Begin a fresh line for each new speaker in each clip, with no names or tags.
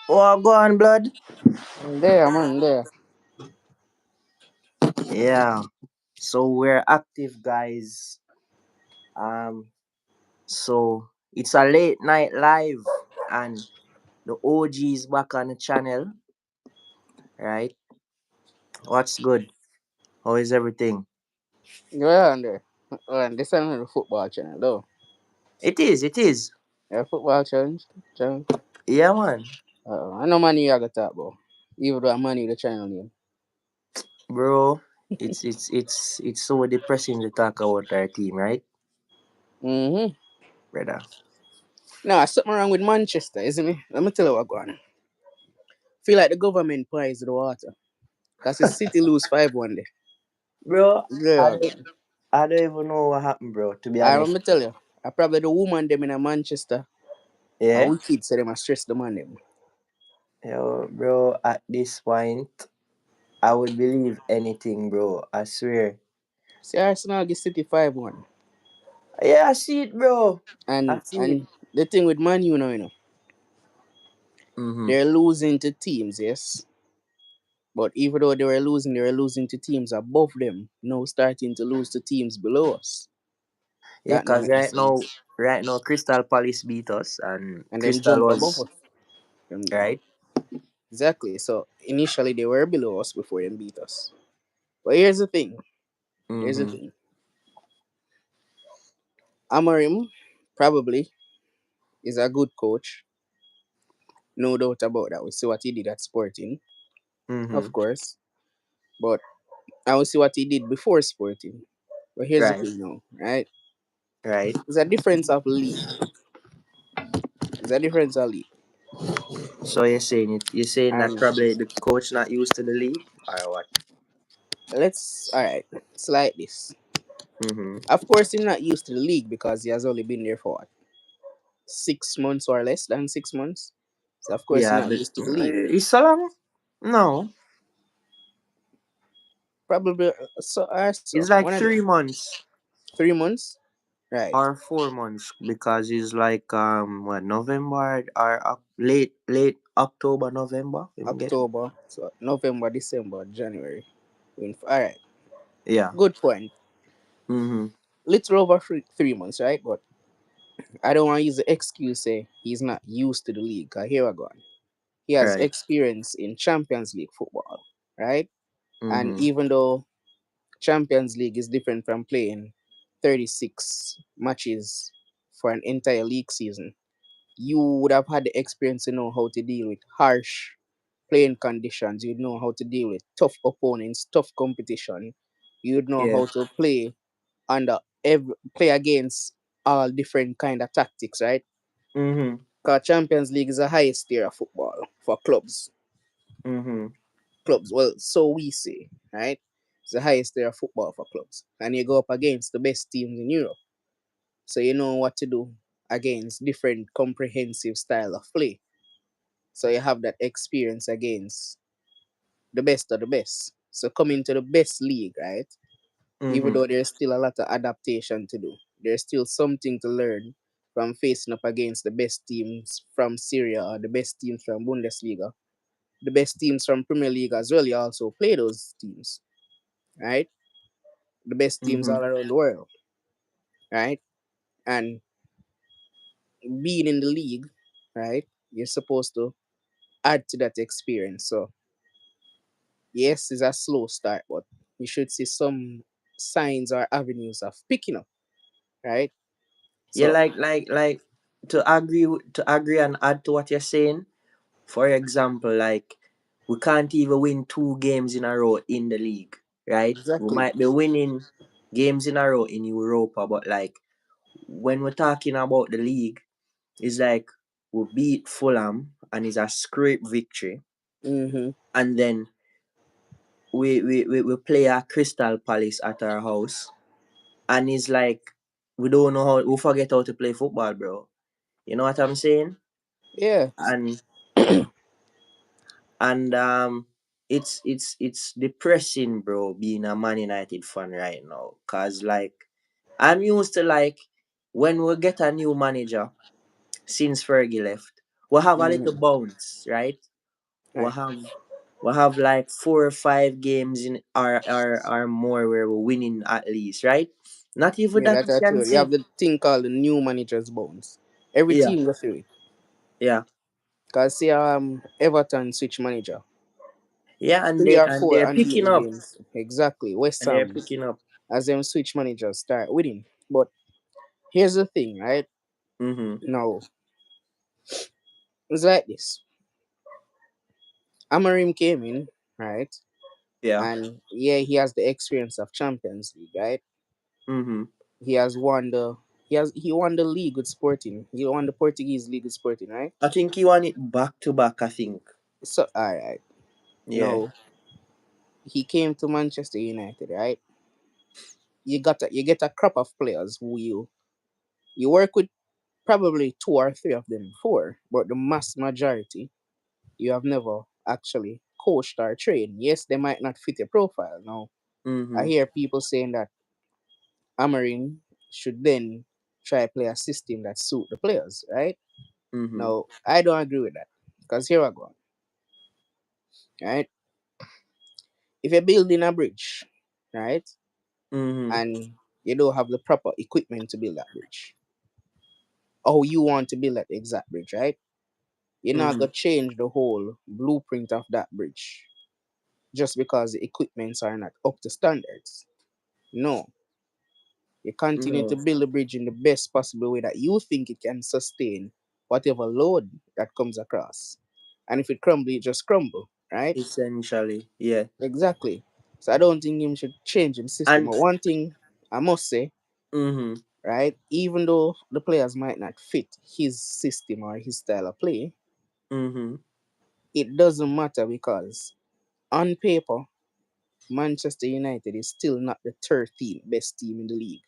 Oh, go on, blood.
There, man, there.
Yeah. So we're active, guys. Um. So it's a late night live, and the OG is back on the channel. Right. What's good? How is everything?
Go on there. And this is the football channel, though.
It is. It is.
Yeah, football channel.
Yeah, man.
I know money you got to talk about. Even though money the channel name.
Bro, it's so depressing to talk about our team, right,
Mm-hmm.
brother?
No, something wrong with Manchester, isn't it? Let me tell you what going on. Feel like the government poised the water. Because the City lose 5-1 there.
Bro,
Yeah,
I don't, I don't even know what happened, bro. To be
I let
honest.
me tell you. I probably the woman them in a Manchester. A
Yeah.
wicked so they must stress the man them.
Yo, bro. At this point, I would believe anything, bro. I swear.
See Arsenal get City 5-1.
Yeah, I see it, bro. I
And
see it.
and the thing with Man U now,
Mhm.
they're losing to teams, yes. But even though they were losing to teams above them. Now starting to lose to teams below us.
Yeah,
That not
cause
make sense.
right now, Crystal Palace beat us, and
And then
Crystal
jump above
was
us. And
right.
exactly. So initially they were below us before they beat us. But here's the thing. Here's the
Mhm.
thing. Amorim probably is a good coach. No doubt about that. We see what he did at Sporting, of
Mhm.
course. But I will see what he did before Sporting. But here's the
Right.
thing now, right?
Right.
There's a difference of league. There's a difference of league.
So you're saying it? You're saying that
And
probably the coach not used to the league, or what?
alright, it's like this.
Mhm.
Of course, he's not used to the league because he has only been there for what, 6 months or less than 6 months. So of course he's
Yeah,
not
but
used to the league.
it's so long. No,
Probably so
it's
one
like
of them.
3 months
3 months, right?
or 4 months because it's like what November or late October November. We can get
October, so November, December, January. All right,
yeah.
good point.
Mhm.
Little over 3 months, right? But I don't want to use the excuse say he's not used to the league. Cause here I go. He has
Right.
experience in Champions League football, right? And
Mhm.
even though Champions League is different from playing 36 matches for an entire league season, you would have had the experience to know how to deal with harsh playing conditions. You'd know how to deal with tough opponents, tough competition. You'd know
Yeah.
how to play against all different kind of tactics, right?
Mhm.
Because Champions League is the highest tier of football for clubs.
Mhm.
Well, so we say, right? It's the highest tier of football for clubs. And you go up against the best teams in Europe. So you know what to do against different comprehensive style of play. So you have that experience against the best of the best. So coming to the best league, right? Even
Mhm.
though there's still a lot of adaptation to do, there's still something to learn from facing up against the best teams from Syria or the best teams from Bundesliga, the best teams from Premier League as well. You also play those teams, right? The best teams
Mhm.
all around the world, right? And being in the league, right? You're supposed to add to that experience. So yes, it's a slow start, but you should see some signs or avenues of picking up, right?
Yeah,
So
like to agree and add to what you're saying. For example, like we can't even win 2 games in a row in the league, right? We
exactly.
might be winning games in a row in Europa, but like when we're talking about the league, it's like we beat Fulham and it's a scrape victory,
Mm-hmm.
and then we play a Crystal Palace at our house, and it's like we don't know how we forget how to play football, bro. You know what I'm saying?
Yeah.
And and it's depressing, bro, being a Man United fan right now, cause like I'm used to like when we get a new manager since Fergie left, We have a little
Mm-hmm.
bounce, right? We
Right.
have we have like 4 or 5 games in our more where we're winning at least, right? Not even
Yeah,
that
that's
we can
true. You have
say.
the thing called the new manager's bones. Every
Yeah,
team go through it.
yeah,
Cause see, Everton switch manager.
yeah, and
Three
they
or
and
four
they're picking
unbeaten
up,
games. Exactly. West
and they're
Ham,
picking up.
as them switch managers start winning. But here's the thing, right?
Mm-hmm.
Now, it's like this. Amarim came in, right?
Yeah.
And yeah, he has the experience of Champions League, right?
Mm-hmm.
He has won the he won the league with Sporting. He won the Portuguese league with Sporting, right?
I think he won it back to back. I think.
So alright.
Yeah.
No, he came to Manchester United, right? You get a crop of players who you work with probably two or three of them before, but the mass majority you have never actually coached or trained. Yes, they might not fit your profile. Now I
Mm-hmm.
hear people saying that Amarin should then try play a system that suit the players, right?
Mm-hmm.
Now I don't agree with that. Because here I go. Right? If you're building a bridge, right,
Mm-hmm.
and you don't have the proper equipment to build that bridge, or you want to build that exact bridge, right? You're not
Mm-hmm.
gonna change the whole blueprint of that bridge just because the equipments are not up to standards. No, you continue
No.
to build the bridge in the best possible way that you think it can sustain whatever load that comes across. And if it crumble, it just crumble, right?
Essentially, yeah.
Exactly. So I don't think him should change his system.
And
But one thing I must say,
mm-hmm.
right, even though the players might not fit his system or his style of play,
Mm-hmm.
it doesn't matter because on paper, Manchester United is still not the 13th best team in the league.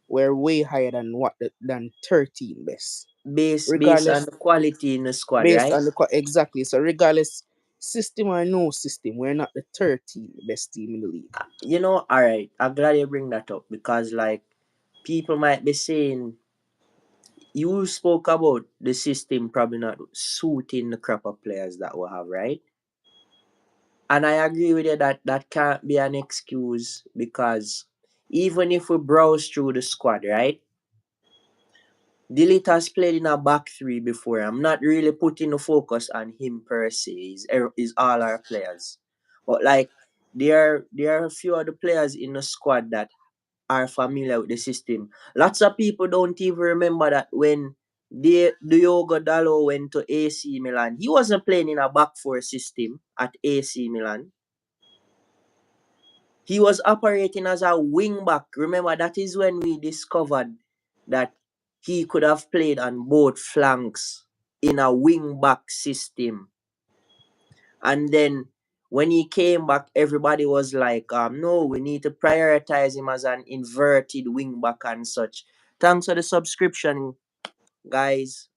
We're way higher than than 13 best.
Based on
Regardless,
the quality in the squad,
based
right?
on the exactly. So regardless, system or no system, we're not the 13th best team in the league.
All right. I'm glad you bring that up because like people might be saying you spoke about the system probably not suiting the crop of players that we have, right? And I agree with you that that can't be an excuse because even if we browse through the squad, right? Delete has played in a back three before. I'm not really putting the focus on him per se. Is all our players, but like there are a few other players in the squad that are familiar with the system. Lots of people don't even remember that when Diogo Dallo went to AC Milan, he wasn't playing in a back four system at AC Milan. He was operating as a wing back. Remember, that is when we discovered that he could have played on both flanks in a wing back system. And then when he came back, everybody was like, no, we need to prioritize him as an inverted wing back and such. Thanks for the subscription, guys.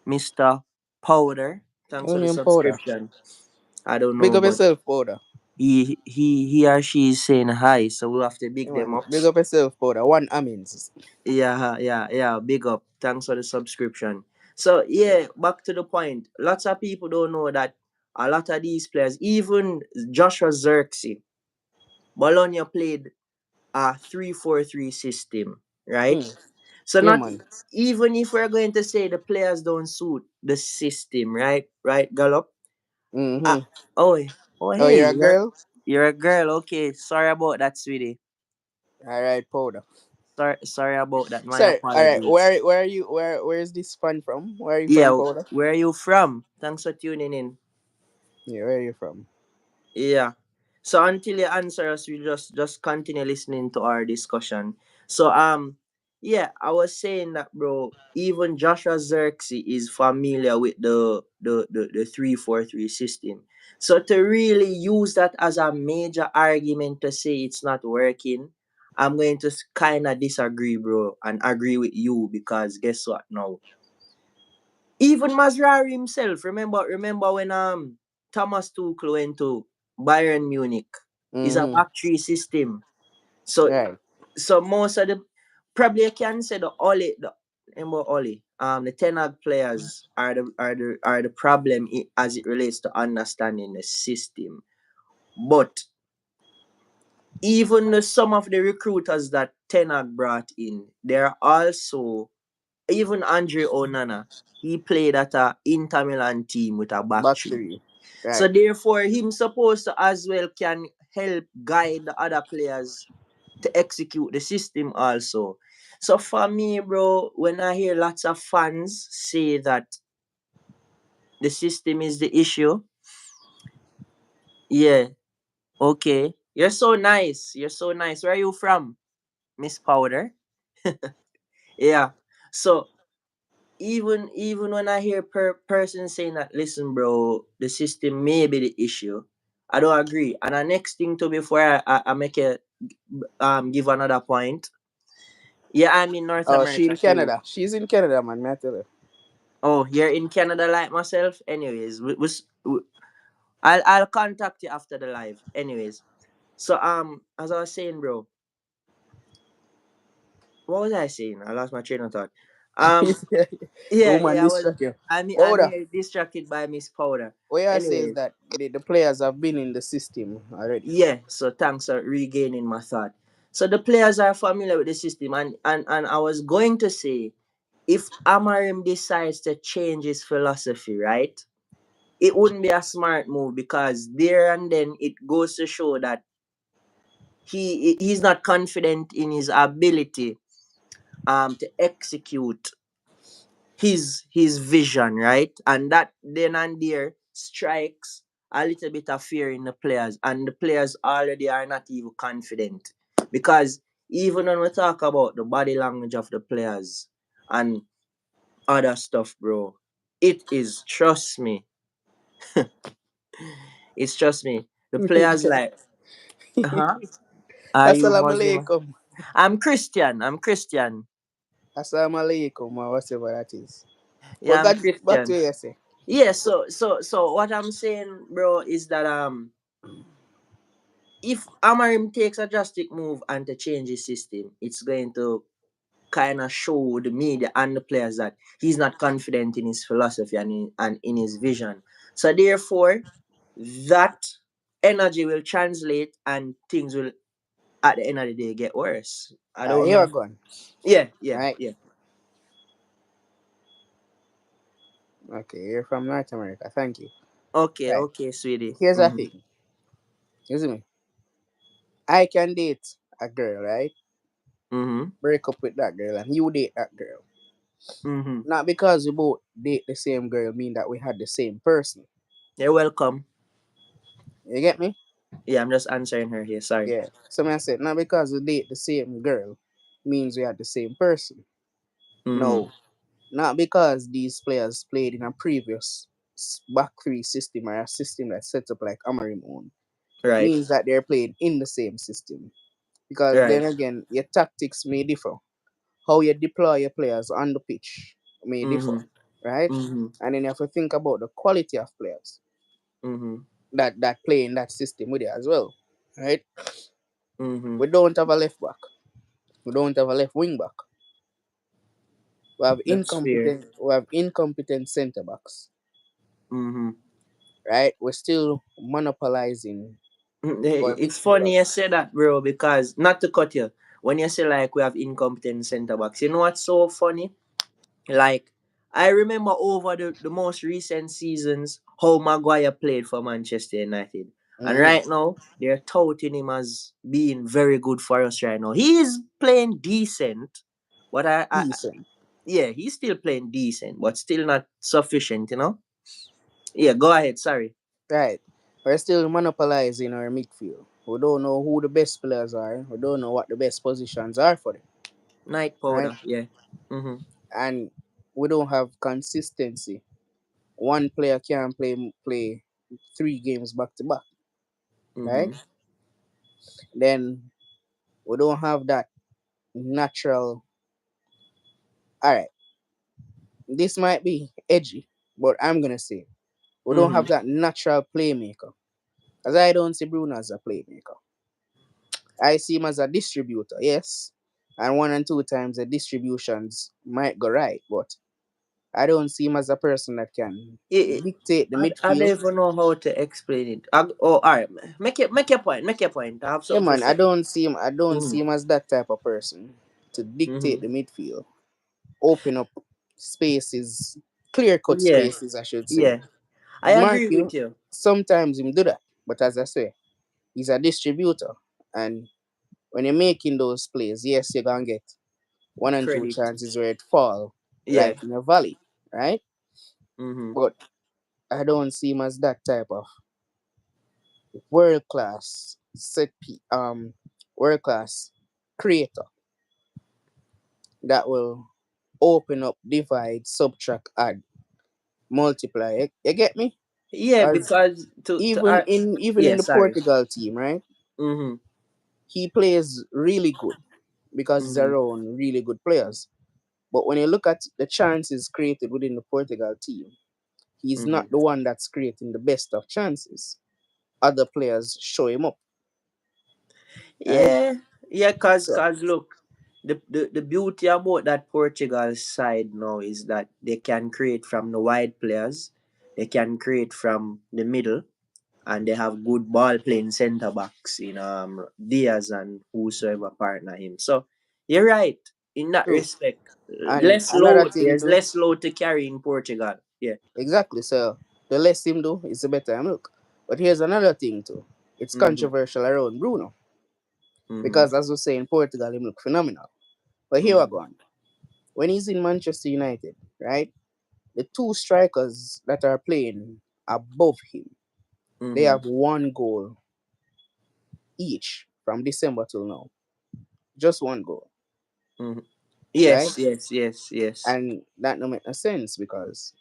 Mr. Powder. Thanks for the
Onion powder.
subscription. I don't
Big
know,
up
but
yourself, powder.
he or she is saying hi, so we'll have to big
Come
them
on,
up.
big up yourself, powder. One amens.
Yeah, yeah, yeah. Big up. Thanks for the subscription. So yeah, back to the point. Lots of people don't know that a lot of these players, even Joshua Xerxes, Bologna played a 3-4-3 system, right?
Hmm.
So
Yeah,
not
man.
even if we're going to say the players don't suit the system, right? Right, Gallop? Ah,
Mm-hmm.
oh, oh,
Oh,
hey,
you're a girl?
you're a girl. Okay, sorry about that, sweetie.
All right, powder.
Sorry about that. My
Sorry. All right.
apologies.
Where are you? Where is this fan from? Where are you from,
Yeah,
powder?
where are you from? Thanks for tuning in.
Yeah, where are you from?
Yeah. So until you answer us, we just continue listening to our discussion. So yeah, I was saying that bro, even Joshua Xerxes is familiar with the 3-4-3 system. So to really use that as a major argument to say it's not working, I'm going to kind of disagree, bro, and agree with you because guess what now? Even Mazrari himself, remember when Thomas Tuchel went to Bayern Munich, is a
Mm-hmm.
back three system. So
Right.
most of the probably you can say the Oli, the remember Oli. the Tenag players are the problem as it relates to understanding the system. But even some of the recruiters that Tenag brought in, they're also even Andre Onana. He played at a Inter Milan team with a back
Back
three.
three.
So
Right.
therefore, him supposed to as well can help guide the other players to execute the system also. So for me, bro, when I hear lots of fans say that the system is the issue, yeah, okay. You're so nice. You're so nice. Where are you from, Miss Powder? Yeah. So even when I hear person saying that, listen, bro, the system may be the issue, I don't agree. And the next thing to before I make a give another point. Yeah, I'm in North
Oh, she
America
in
too.
Canada. She's in Canada, man. May I tell you?
Oh, you're in Canada like myself. Anyways, I'll contact you after the live. Anyways, so as I was saying, bro, what was I saying? I lost my train of thought. Um, yeah,
Woman
yeah, I was.
distract you.
I'm
Older.
here distracted by Miss Powder.
What I say is
Anyways,
that the players have been in the system already.
yeah. So thanks for regaining my thought. So the players are familiar with the system, and I was going to say, if Amarim decides to change his philosophy, right? It wouldn't be a smart move because there and then it goes to show that he's not confident in his ability to execute his vision, right? And that then and there strikes a little bit of fear in the players, and the players already are not even confident because even when we talk about the body language of the players and other stuff, bro, it is, trust me, it's, trust me, the players like, huh? Are you
Assalamu
Muslim?
alaikum.
I'm Christian. I'm Christian.
Assalamu alaikum, or whatever that is. But
Yeah, I'm
God, back to
Christian.
what you say.
Yeah, so what I'm saying, bro, is that if Amarim takes a drastic move and to change his system, it's going to kind of show the media and the players that he's not confident in his philosophy and in his vision. So therefore, that energy will translate and things will at the end of the day get worse. I don't
Here we
know.
go.
Yeah, yeah,
Right.
yeah.
Okay, you're from North America. Thank you.
Okay,
Right.
okay, sweetie.
Here's the
Mm-hmm.
thing. You see me? I can date a girl, right?
Mm-hmm.
Break up with that girl, and you date that girl.
Mm-hmm.
Not because we both date the same girl mean that we had the same person.
You're welcome.
You get me?
Yeah, I'm just answering her here. Sorry.
Yeah. So I said, not because we date the same girl means we had the same person.
Mm-hmm.
No. Not because these players played in a previous back three system or a system that's set up like Amarim own.
Right.
Means that they're playing in the same system. Because
Right.
then again, your tactics may differ. How you deploy your players on the pitch may differ.
Mm-hmm.
Right?
Mm-hmm.
And then you have to think about the quality of players
Mm-hmm.
that play in that system with you as well. Right?
Mm-hmm.
We don't have a left back. We don't have a left wing back.
That's fair.
We have incompetent centre backs.
Mm-hmm.
Right? We're still monopolizing our
It's funny you
midfielders.
say that, bro, because not to cut you, when you say like we have incompetent centre backs, you know what's so funny? Like, I remember over the most recent seasons how Maguire played for Manchester United. And
Mm-hmm.
right now, they're touting him as being very good for us right now. He is playing decent, but
Decent.
yeah, he's still playing decent, but still not sufficient, you know? Yeah, go ahead, sorry.
Right. We're still monopolizing our midfield. We don't know who the best players are. We don't know what the best positions are for them.
Night
Right?
powder, yeah. Mm-hmm.
And we don't have consistency. One player can play 3 games back to back. Right?
Mm-hmm.
Then we don't have that natural. All right. This might be edgy, but I'm gonna say we don't
Mm-hmm.
have that natural playmaker. As I don't see Bruno as a playmaker. I see him as a distributor, yes. And one and two times the distributions might go right, but I don't see him as a person that can
It,
dictate the
I don't
midfield.
even know how to explain it. Oh, all right. Make your point. Make your point. I have
Yeah,
something to
man, I
say.
don't see him. I don't
Mm-hmm.
see him as that type of person to dictate
Mm-hmm.
the midfield, open up spaces, clear cut
Yeah.
spaces, I should say.
Yeah. I
Mark
agree
you,
with you.
sometimes him do that, but as I say, he's a distributor, and when you're making those plays, yes, you're gonna get one and two
Credit.
chances where it fall
Yeah.
like in a valley, right?
Mm-hmm.
But I don't see him as that type of world class world class creator that will open up, divide, subtract, add, multiply. You get me?
Yeah,
As
because
even
yeah,
in the
sorry.
Portugal team, right?
Mm-hmm.
He plays really good because he's
Mm-hmm.
around really good players. But when you look at the chances created within the Portugal team, he's not
Mm-hmm.
the one that's creating the best of chances. Other players show him up, right?
Yeah, yeah,
So
cause look, the beauty about that Portugal side now is that they can create from the wide players, they can create from the middle, and they have good ball playing centre backs in Diaz and whosoever partner him. So you're right in that
true.
respect.
And another thing
There's
too,
less load to carry in Portugal. Yeah.
exactly. So the less him do, it's the better him look. But here's another thing too. It's
Mm-hmm.
controversial around Bruno
Mm-hmm.
because, as we say in Portugal, him look phenomenal. But here we're
Mm-hmm.
going. When he's in Manchester United, right? The two strikers that are playing above him, they
Mm-hmm.
have one goal each from December till now. Just one goal,
Mm-hmm.
right?
Yes, yes, yes, yes.
And that don't make no sense because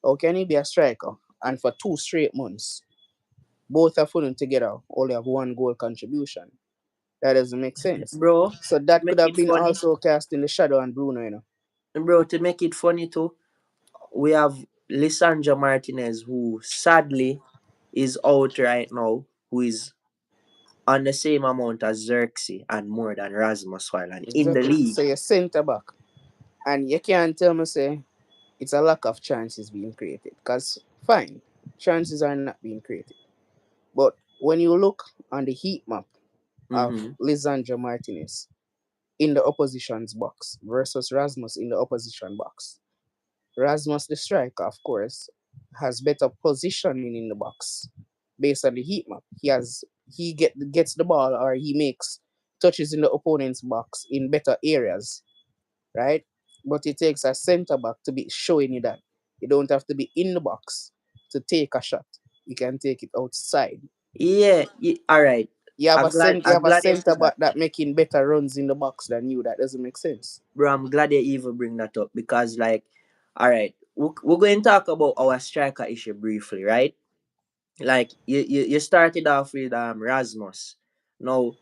how can he be a striker and for 2 straight months, both are putting together only have one goal contribution? That doesn't make sense.
Bro,
So
to
that could
make
have
it
been
funny,
also cast in the shadow on Bruno, you know.
to make it funny too, we have Lisandro Martinez, who sadly is out right now, who is on the same amount as Xerxes and more than Rasmus Hoyland in the
Exactly.
league.
So you're centre back. And you can't tell me say it's a lack of chances being created. Because fine, chances are not being created. But when you look on the heat map of
Mm-hmm.
Lisandro Martinez in the opposition's box versus Rasmus in the opposition box, Rasmus the striker, of course, has better positioning in the box based on the heat map. Gets the ball or he makes touches in the opponent's box in better areas, right? But it takes a centre back to be showing you that. You don't have to be in the box to take a shot. You can take it outside.
Yeah, all right.
You
I'm
have a
glad you
centre
said that,
back that making better runs in the box than you. That doesn't make sense.
bro. I'm glad you even bring that up because, like, all right, we're going to talk about our striker issue briefly, right? Like, you started off with Rasmus. Now,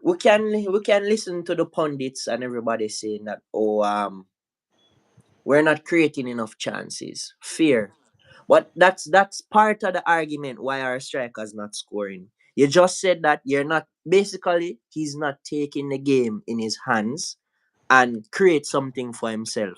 we can listen to the pundits and everybody saying that, oh, we're not creating enough chances. Fear. But that's part of the argument why our striker's not scoring. You just said that you're not, basically he's not taking the game in his hands and create something for himself.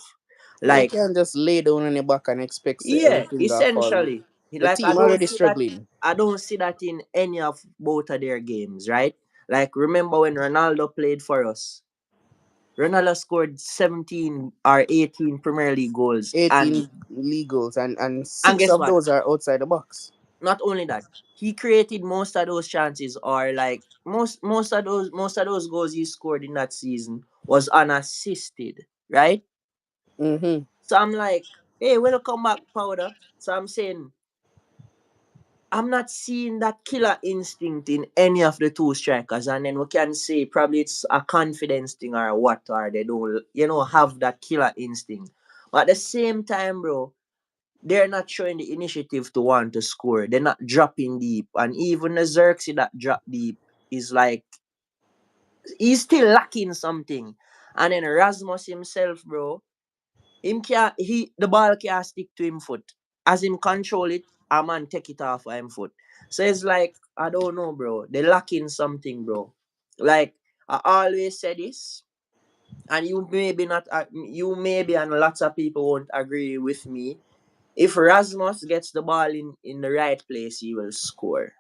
You
Like,
can't just lay down on your back and expect say
yeah,
everything gonna fall.
essentially.
The
Like,
team already struggling.
I don't see that in any of both of their games, right? Like, remember when Ronaldo played for us? Ronaldo scored 17 or 18 Premier League goals,
18 league goals and
and
six
guess
of
what?
those are outside the box.
Not only that, he created most of those chances, or like most of those goals he scored in that season was unassisted, right?
Mm-hmm.
So I'm like, hey, welcome back, Powder. So I'm saying I'm not seeing that killer instinct in any of the two strikers, and then we can say probably it's a confidence thing or what, or they don't, have that killer instinct. But at the same time, bro, they're not showing the initiative to want to score. They're not dropping deep, and even the Xerxes that drop deep is like he's still lacking something. And then Rasmus himself, bro, the ball can't stick to him foot. As him control it, a man take it off of him foot. So it's like, I don't know, bro. They lacking something, bro. Like, I always say this. and you maybe not, you maybe and lots of people won't agree with me. If Rasmus gets the ball in the right place, he will score.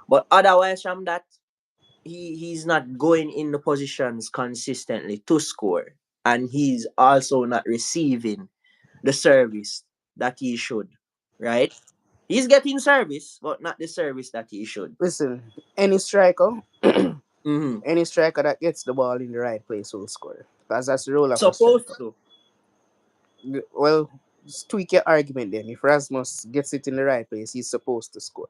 But otherwise from that, he's not going in the positions consistently to score. And he's also not receiving the service that he should. Right? He's getting service, but not the service that he should.
Listen, any striker,
Mm-hmm.
any striker that gets the ball in the right place will score. Because that's the role of a
Supposed
striker.
to.
Well, just tweak your argument then. If Rasmus gets it in the right place, he's supposed to score.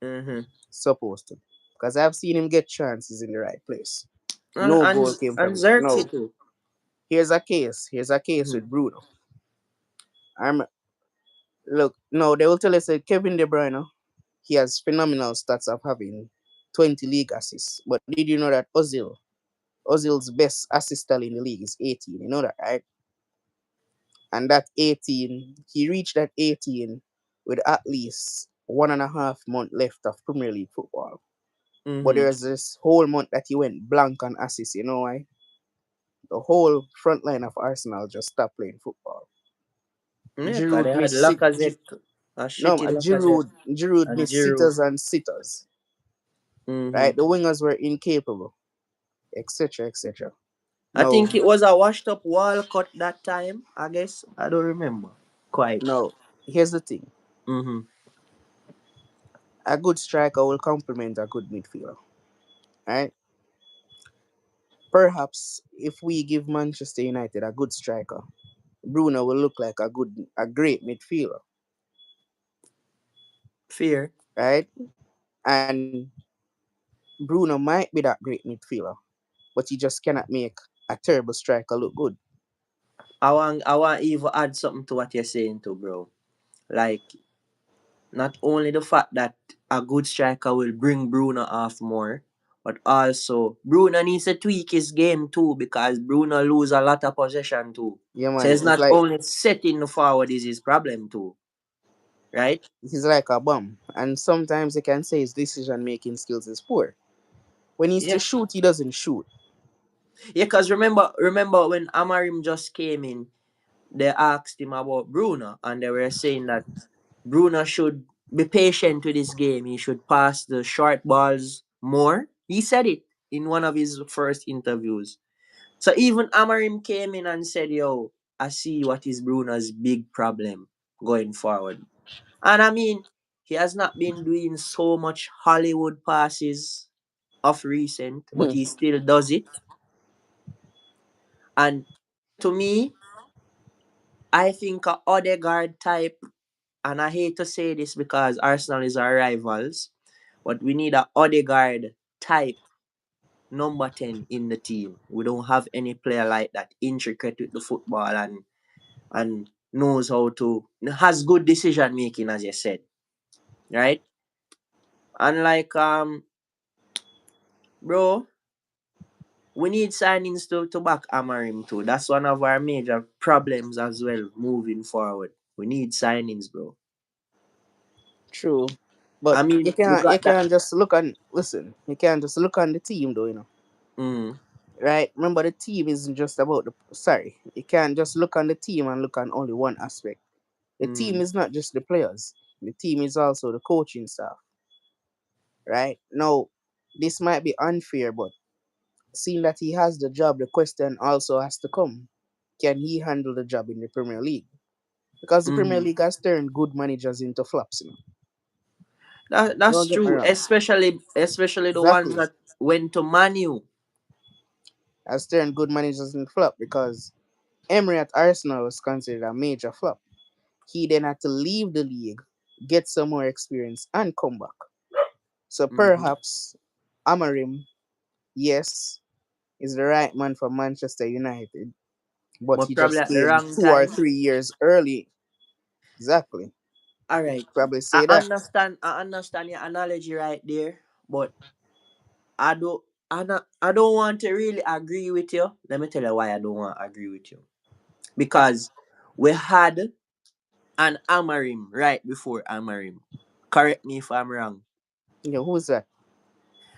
Mm-hmm.
Supposed to. Because I've seen him get chances in the right place. No goal came
And
from it.
Xerxes
No.
too.
Here's a case. Here's a case
Mm-hmm.
with Bruno. I'm look, no, they will tell us that Kevin De Bruyne, he has phenomenal stats of having 20 league assists. But did you know that Ozil's best assist tally in the league is 18? You know that, right? And that 18, he reached that 18 with at least 1.5 months left of Premier League football. But
Mm-hmm.
there's this whole month that he went blank on assists. You know why? The whole front line of Arsenal just stopped playing football.
Yeah, cause
Giroud
they had
missed sit.
Lacazette, a
No,
shitty Lacazette,
Giroud
and
missed
Giroud.
sitters and sitters.
Mm-hmm.
Right, the wingers were incapable, etc., etc.
I
No,
think it was a washed up Walcott that time. I guess I don't remember quite.
no. Here's the thing:
Mm-hmm.
a good striker will complement a good midfielder. Right? Perhaps if we give Manchester United a good striker, Bruno will look like a great midfielder.
Fear.
Right? And Bruno might be that great midfielder, but he just cannot make a terrible striker look good.
I want even add something to what you're saying too, bro. Like, not only the fact that a good striker will bring Bruno off more, but also Bruno needs to tweak his game too because Bruno lose a lot of possession too.
Yeah,
So
man.
it's not only setting the forward is his problem too, right?
He's like a bum, and sometimes you can say his decision making skills is poor. When he's to
Yeah,
shoot, he doesn't shoot.
yeah. Cause remember when Amarim just came in, they asked him about Bruno, and they were saying that Bruno should be patient with his game. He should pass the short balls more. He said it in one of his first interviews. So even Amarim came in and said, "Yo, I see what is Bruno's big problem going forward." And I mean, he has not been doing so much Hollywood passes of recent, but he still does it. And to me, I think a Odegaard type, and I hate to say this because Arsenal is our rivals, but we need a Odegaard type number 10 in the team. We don't have any player like that, intricate with the football and knows how to, has good decision making, as you said, right? And like, bro, we need signings to back Amarim too. That's one of our major problems as well moving forward. We need signings, bro.
True,
I
but
mean, we
you
got that.
can't just look on. Listen, you can't just look on the team though.
Mm,
Right? Remember, the team isn't just about the. Sorry, you can't just look on the team and look on only one aspect. The team
mm,
is not just the players. The team is also the coaching staff. Right? Now, this might be unfair, but seeing that he has the job, the question also has to come: can he handle the job in the Premier League? Because the Premier
mm.
League has turned good managers into flops.
That's
Don't get me
true,
wrong.
especially the ones
Exactly.
that went to Manu.
Has turned good managers into flop because Emery at Arsenal was considered a major flop. He then had to leave the league, get some more experience, and come back. So
Mm-hmm.
perhaps Amarim, yes, is the right man for Manchester United, but
But
he
probably
just
at the
came
wrong
2 or
time.
3 years early. Exactly.
All
You
right,
could probably
I
say that.
understand. I understand your analogy right there, but I don't. I don't want to really agree with you. Let me tell you why I don't want to agree with you. Because we had an Amarim right before Amarim. Correct me if I'm wrong.
Yeah, who's that?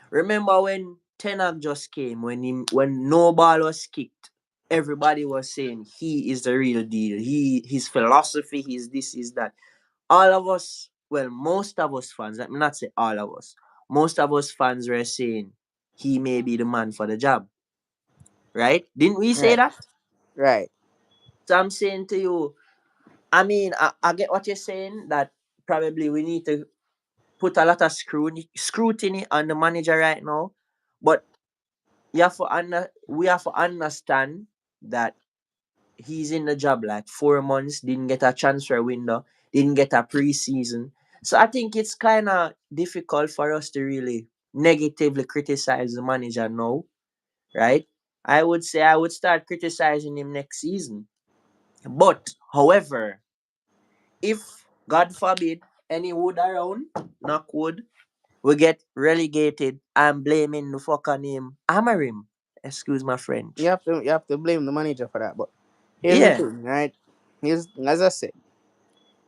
Remember when Ten Hag just came when no ball was kicked. Everybody was saying he is the real deal. His philosophy, his this, is that. All of us, well, most of us fans, let me not say all of us, most of us fans were saying he may be the man for the job, right? Didn't we say
Right.
that?
Right.
So I'm saying to you, I mean, I get what you're saying, that probably we need to put a lot of scrutiny on the manager right now, but we have to understand that he's in the job like 4 months, didn't get a transfer window, didn't get a preseason. So I think it's kind of difficult for us to really negatively criticize the manager now, right? I would say I would start criticizing him next season. But, however, if, God forbid, any wood around, knock wood, we get relegated, I'm blaming the fucker name Amarim. Excuse my French.
You have to blame the manager for that. But here's the
Yeah,
thing, right? Here's as I said,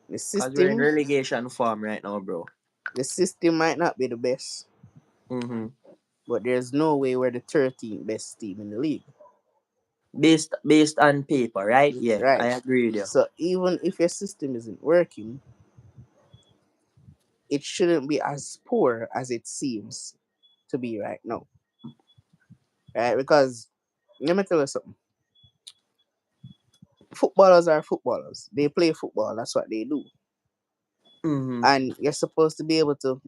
the
because we're in
system
relegation form right now, bro.
the system might not be the best,
Mm-hmm.
but there's no way we're the 13th best team in the league.
Based on paper, right? Yeah, I
Right.
agree with you.
So even if your system isn't working, it shouldn't be as poor as it seems to be right now. Right? Because let me tell you something. Footballers are footballers. They play football. That's what they do.
Mm-hmm.
And you're supposed to be able to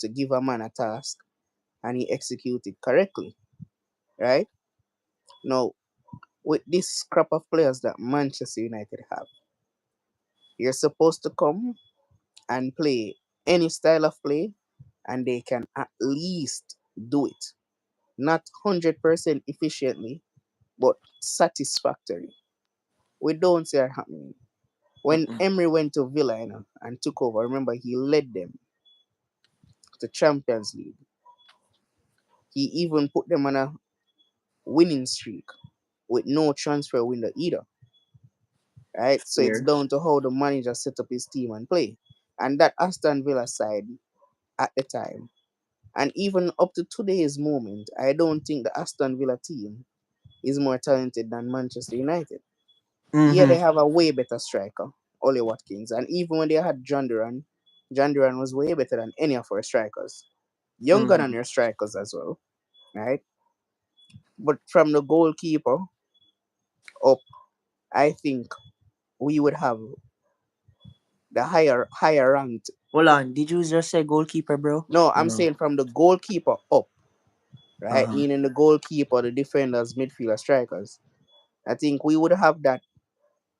give a man a task and he execute it correctly. Right? Now, with this crop of players that Manchester United have, you're supposed to come and play any style of play and they can at least do it. Not 100% efficiently, but satisfactory. We don't see it happening. When
Mm-mm.
Emery went to Villa, and took over, remember he led them to Champions League. He even put them on a winning streak with no transfer window either. Right? So it's
Fair.
down to how the manager set up his team and play. And that Aston Villa side at the time, and even up to today's moment, I don't think the Aston Villa team is more talented than Manchester United. Yeah, they
Mm-hmm.
have a way better striker, Ollie Watkins. And even when they had John Duran was way better than any of our strikers. Younger than
Mm-hmm.
your strikers as well, right? But from the goalkeeper up, I think we would have the higher ranked.
Hold on, did you just say goalkeeper, bro?
No, I'm
No.
saying from the goalkeeper up, right?
Uh-huh.
Meaning the goalkeeper, the defenders, midfielder, strikers. I think we would have that.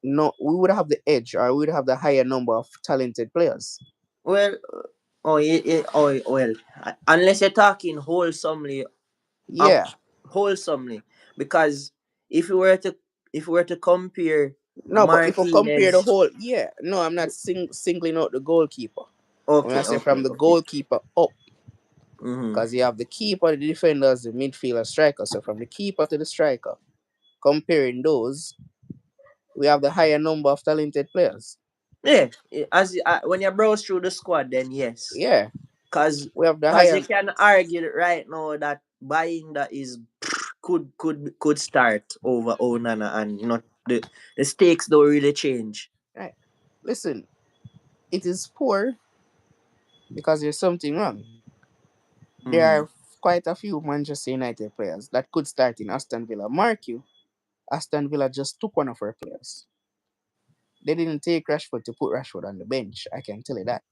No, we would have the edge, or we would have the higher number of talented players.
Well, well, unless you're talking wholesomely, up,
Yeah.
wholesomely, because if you were to compare
No, but if we compare the
Martinez,
whole, yeah, no, I'm not singling out the goalkeeper. When I
okay,
say
okay,
from the
okay.
goalkeeper up,
Mm-hmm.
because you have the keeper, the defenders, the midfielder, striker. So from the keeper to the striker, comparing those, we have the higher number of talented players.
Yeah, when you browse through the squad, then yes,
Yeah,
cause
we have the
cause you
higher.
can argue right now that buying that is could start over Onana, and not the stakes don't really change.
Right. Listen, it is poor because there's something wrong. There
Mm-hmm.
are quite a few Manchester United players that could start in Aston Villa. Mark you, Aston Villa just took one of our players. They didn't take Rashford to put Rashford on the bench. I can tell you that.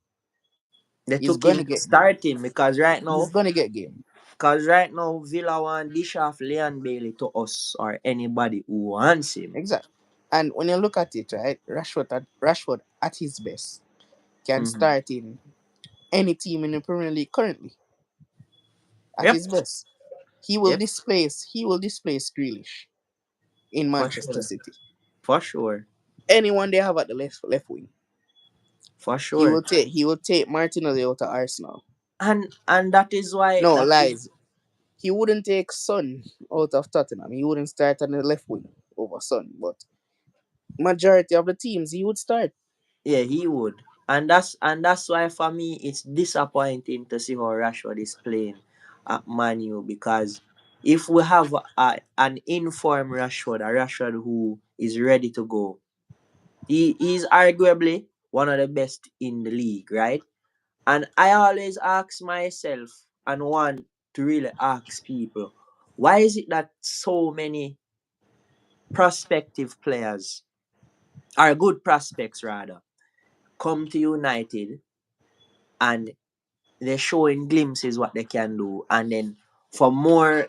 They
He's
took
gonna
him to
get game.
start him because right
He's
now,
gonna get game.
Villa want dish off Leon Bailey to us or anybody who wants him.
Exactly. And when you look at it, right, Rashford at his best can
Mm-hmm.
start in any team in the Premier League currently. At
Yep,
his best,
yep,
he will displace Grealish in
for
Manchester
sure,
City.
for sure,
Anyone they have at the left wing,
for
he
sure.
will take Martinelli out of Arsenal.
And that is why
No
that is.
lies. He wouldn't take Son out of Tottenham. He wouldn't start on the left wing over Son, but majority of the teams he would start.
Yeah, he would. And that's why for me it's disappointing to see how Rashford is playing. at Man U because if we have an informed Rashford, a Rashford who is ready to go, he is arguably one of the best in the league, right? And I always ask myself and want to really ask people, why is it that so many prospective players, or good prospects rather, come to United and they're showing glimpses what they can do, and then for more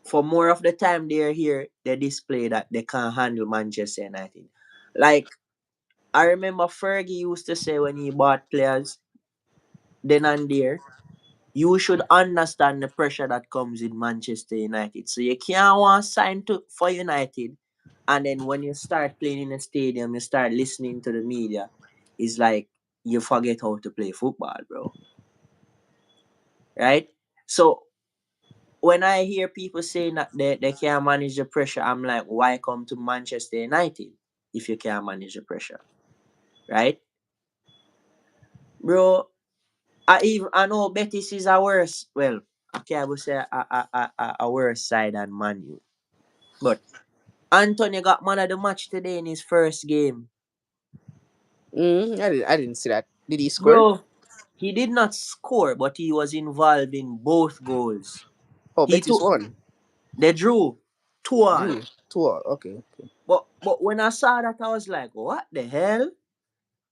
for more of the time they're here, they display that they can't handle Manchester United. Like I remember Fergie used to say when he bought players then and there, you should understand the pressure that comes with Manchester United. So you can't want to sign to for United, and then when you start playing in a stadium, you start listening to the media. It's like you forget how to play football, bro. Right? So when I hear people saying that they can't manage the pressure, I'm like, why come to Manchester United if you can't manage the pressure? Right? Bro, I know Betis is a worse, well, okay, I would say a worse side than Man U. But Anthony got man of the match today in his first game.
I didn't see that. Did he score?
Bro, he did not score, but he was involved in both goals.
Oh,
He
Betis
took
won.
they drew 2-all.
Drew 2-2. Okay. Okay.
But when I saw that I was like, what the hell?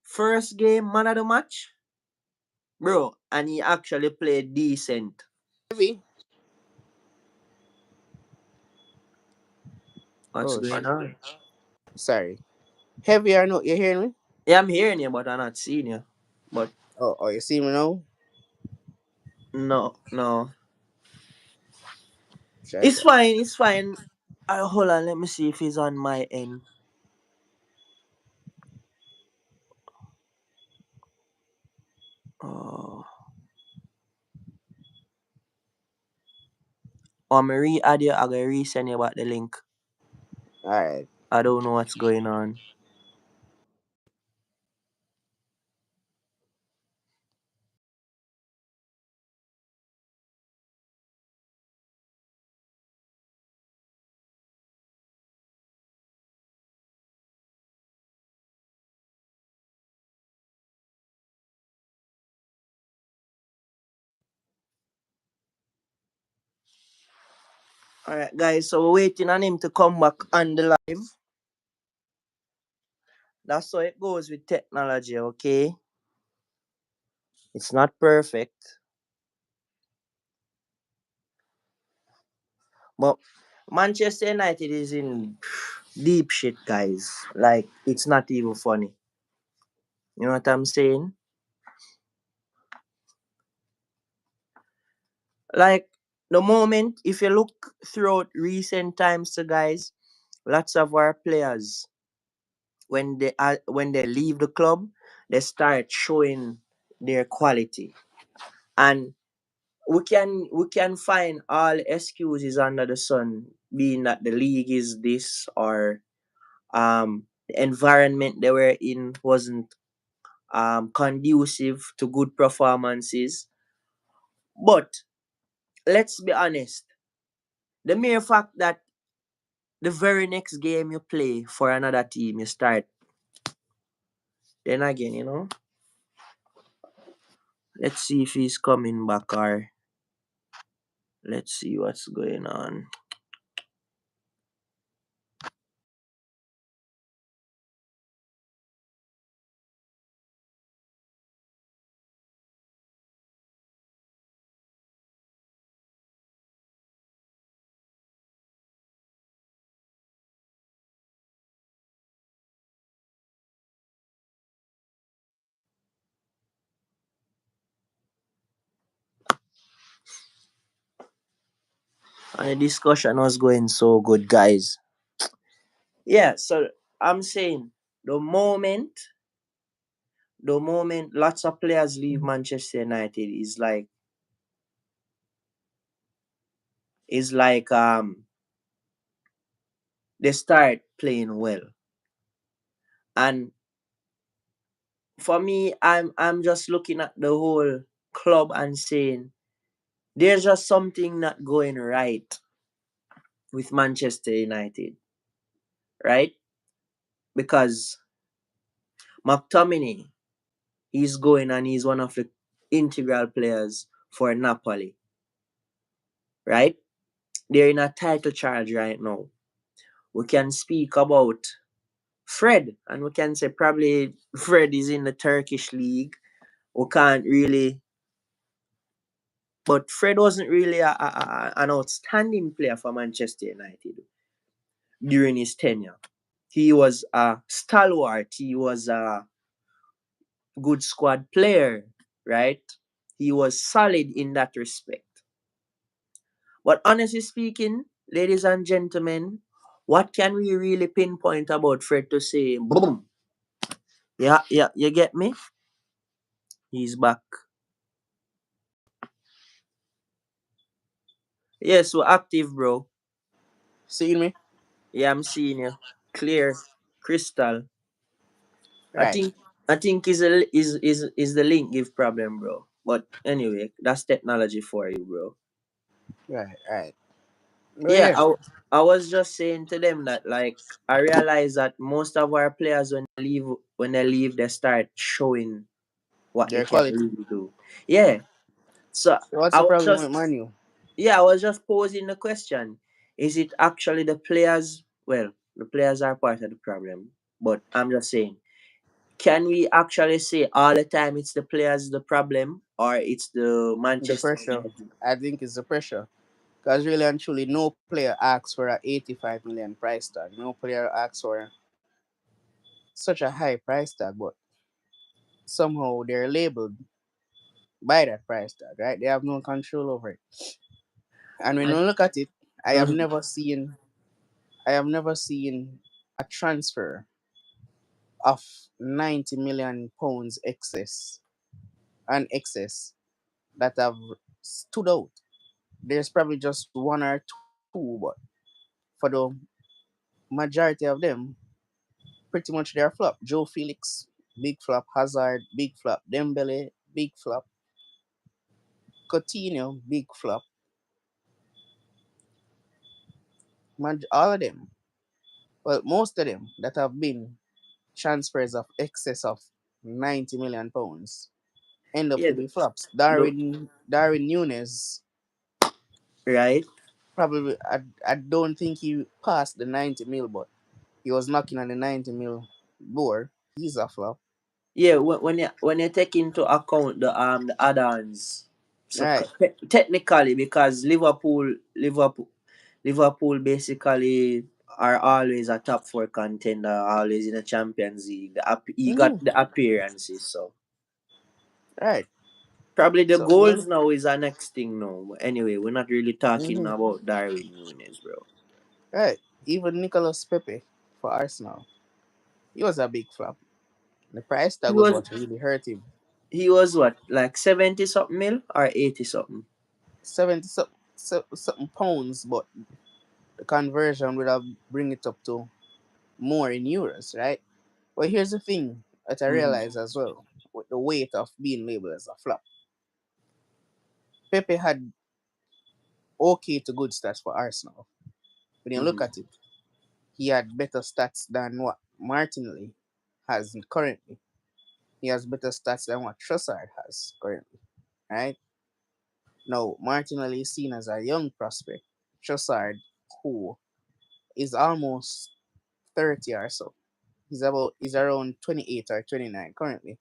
First game man of the match? Bro, and he actually played decent.
Heavy.
What's
Oh
going
shit.
on?
Sorry. Heavy or no? You hearing me?
Yeah, I'm hearing you, but I'm not seeing you. But
Oh, you see me now?
no, no.
Sure,
It's
sure.
fine, it's fine. Hold on, let me see if he's on my end. Oh, I'm gonna re-add you, I'm gonna resend you about the link.
All right.
I don't know what's going on. Alright, guys, so we're waiting on him to come back on the live. That's how it goes with technology, okay? It's not perfect, but Manchester United is in deep shit, guys. Like, it's not even funny. You know what I'm saying? Like, the moment, if you look throughout recent times, so guys, lots of our players, when they leave the club, they start showing their quality. And we can find all excuses under the sun, being that the league is this or the environment they were in wasn't conducive to good performances. But let's be honest, the mere fact that the very next game you play for another team, you start, then again, let's see if he's coming back, or let's see what's going on. And the discussion was going so good, guys. Yeah, so I'm saying the moment lots of players leave Manchester United is like they start playing well. And for me, I'm just looking at the whole club and saying there's just something not going right with Manchester United, right? Because McTominay, he's going and he's one of the integral players for Napoli, right? They're in a title charge right now. We can speak about Fred, and we can say probably Fred is in the Turkish league. We can't really, but Fred wasn't really an outstanding player for Manchester United during his tenure. He was a stalwart. He was a good squad player, right? He was solid in that respect. But honestly speaking, ladies and gentlemen, what can we really pinpoint about Fred to say, boom? Yeah, yeah, you get me? He's back. Yes, we're active, bro.
See me?
Yeah, I'm seeing you. Clear, crystal. I
Right,
think I think is the link give problem, bro. But anyway, that's technology for you, bro.
right, right. Oh
Yeah,
yeah,
I was just saying to them that like I realize that most of our players when they leave they start showing what they
their
can
quality.
really do. Yeah. So
So what's
I
the
was
problem with
just
Manu?
yeah, I was just posing the question. Is it actually the players? Well, the players are part of the problem. But I'm just saying, can we actually say all the time it's the players the problem or it's the
The
Manchester
pressure.
United?
I think it's the pressure. Because really and truly, no player asks for a 85 million price tag. No player asks for such a high price tag, but somehow they're labeled by that price tag, right? They have no control over it. And when
I,
you look at it, I have
mhm.
never seen I have never seen a transfer of 90 million pounds excess that have stood out. There's probably just one or two, but for the majority of them, pretty much they're flop. Joe Felix, big flop. Hazard, big flop. Dembele, big flop. Coutinho, big flop. All of them, well, most of them that have been transfers of excess of 90 million pounds end up
Yeah,
to be flops.
the
Darwin Nunes
right.
probably I don't think he passed the 90 mil, but he was knocking on the 90 mil door. He's a flop.
Yeah, when you take into account the add-ons, so
Right.
technically because Liverpool basically are always a top four contender, always in the Champions League. He got
Mm,
the appearances, so
right.
probably the
So when you
goals
look,
now is our next thing now. But anyway, we're not really talking
hmm
about Darwin Nunes, bro.
right, even Nicolas Pepe for Arsenal, he was a big flop. The price
He
tag was
was
what really hurt him.
he was what like 70 something mil or 80 something.
70 something pounds, but the conversion would have bring it up to more in euros, right? But here's the thing that I
Mm-hmm.
realize as well with the weight of being labeled as a flop. Pepe had okay to good stats for Arsenal. When you look
Mm-hmm.
at it, he had better stats than what Martinelli has currently. He has better stats than what Trossard has currently, right? Now, Martinelli is seen as a young prospect. Trossard, who is almost 30 or so. He's around 28 or 29 currently,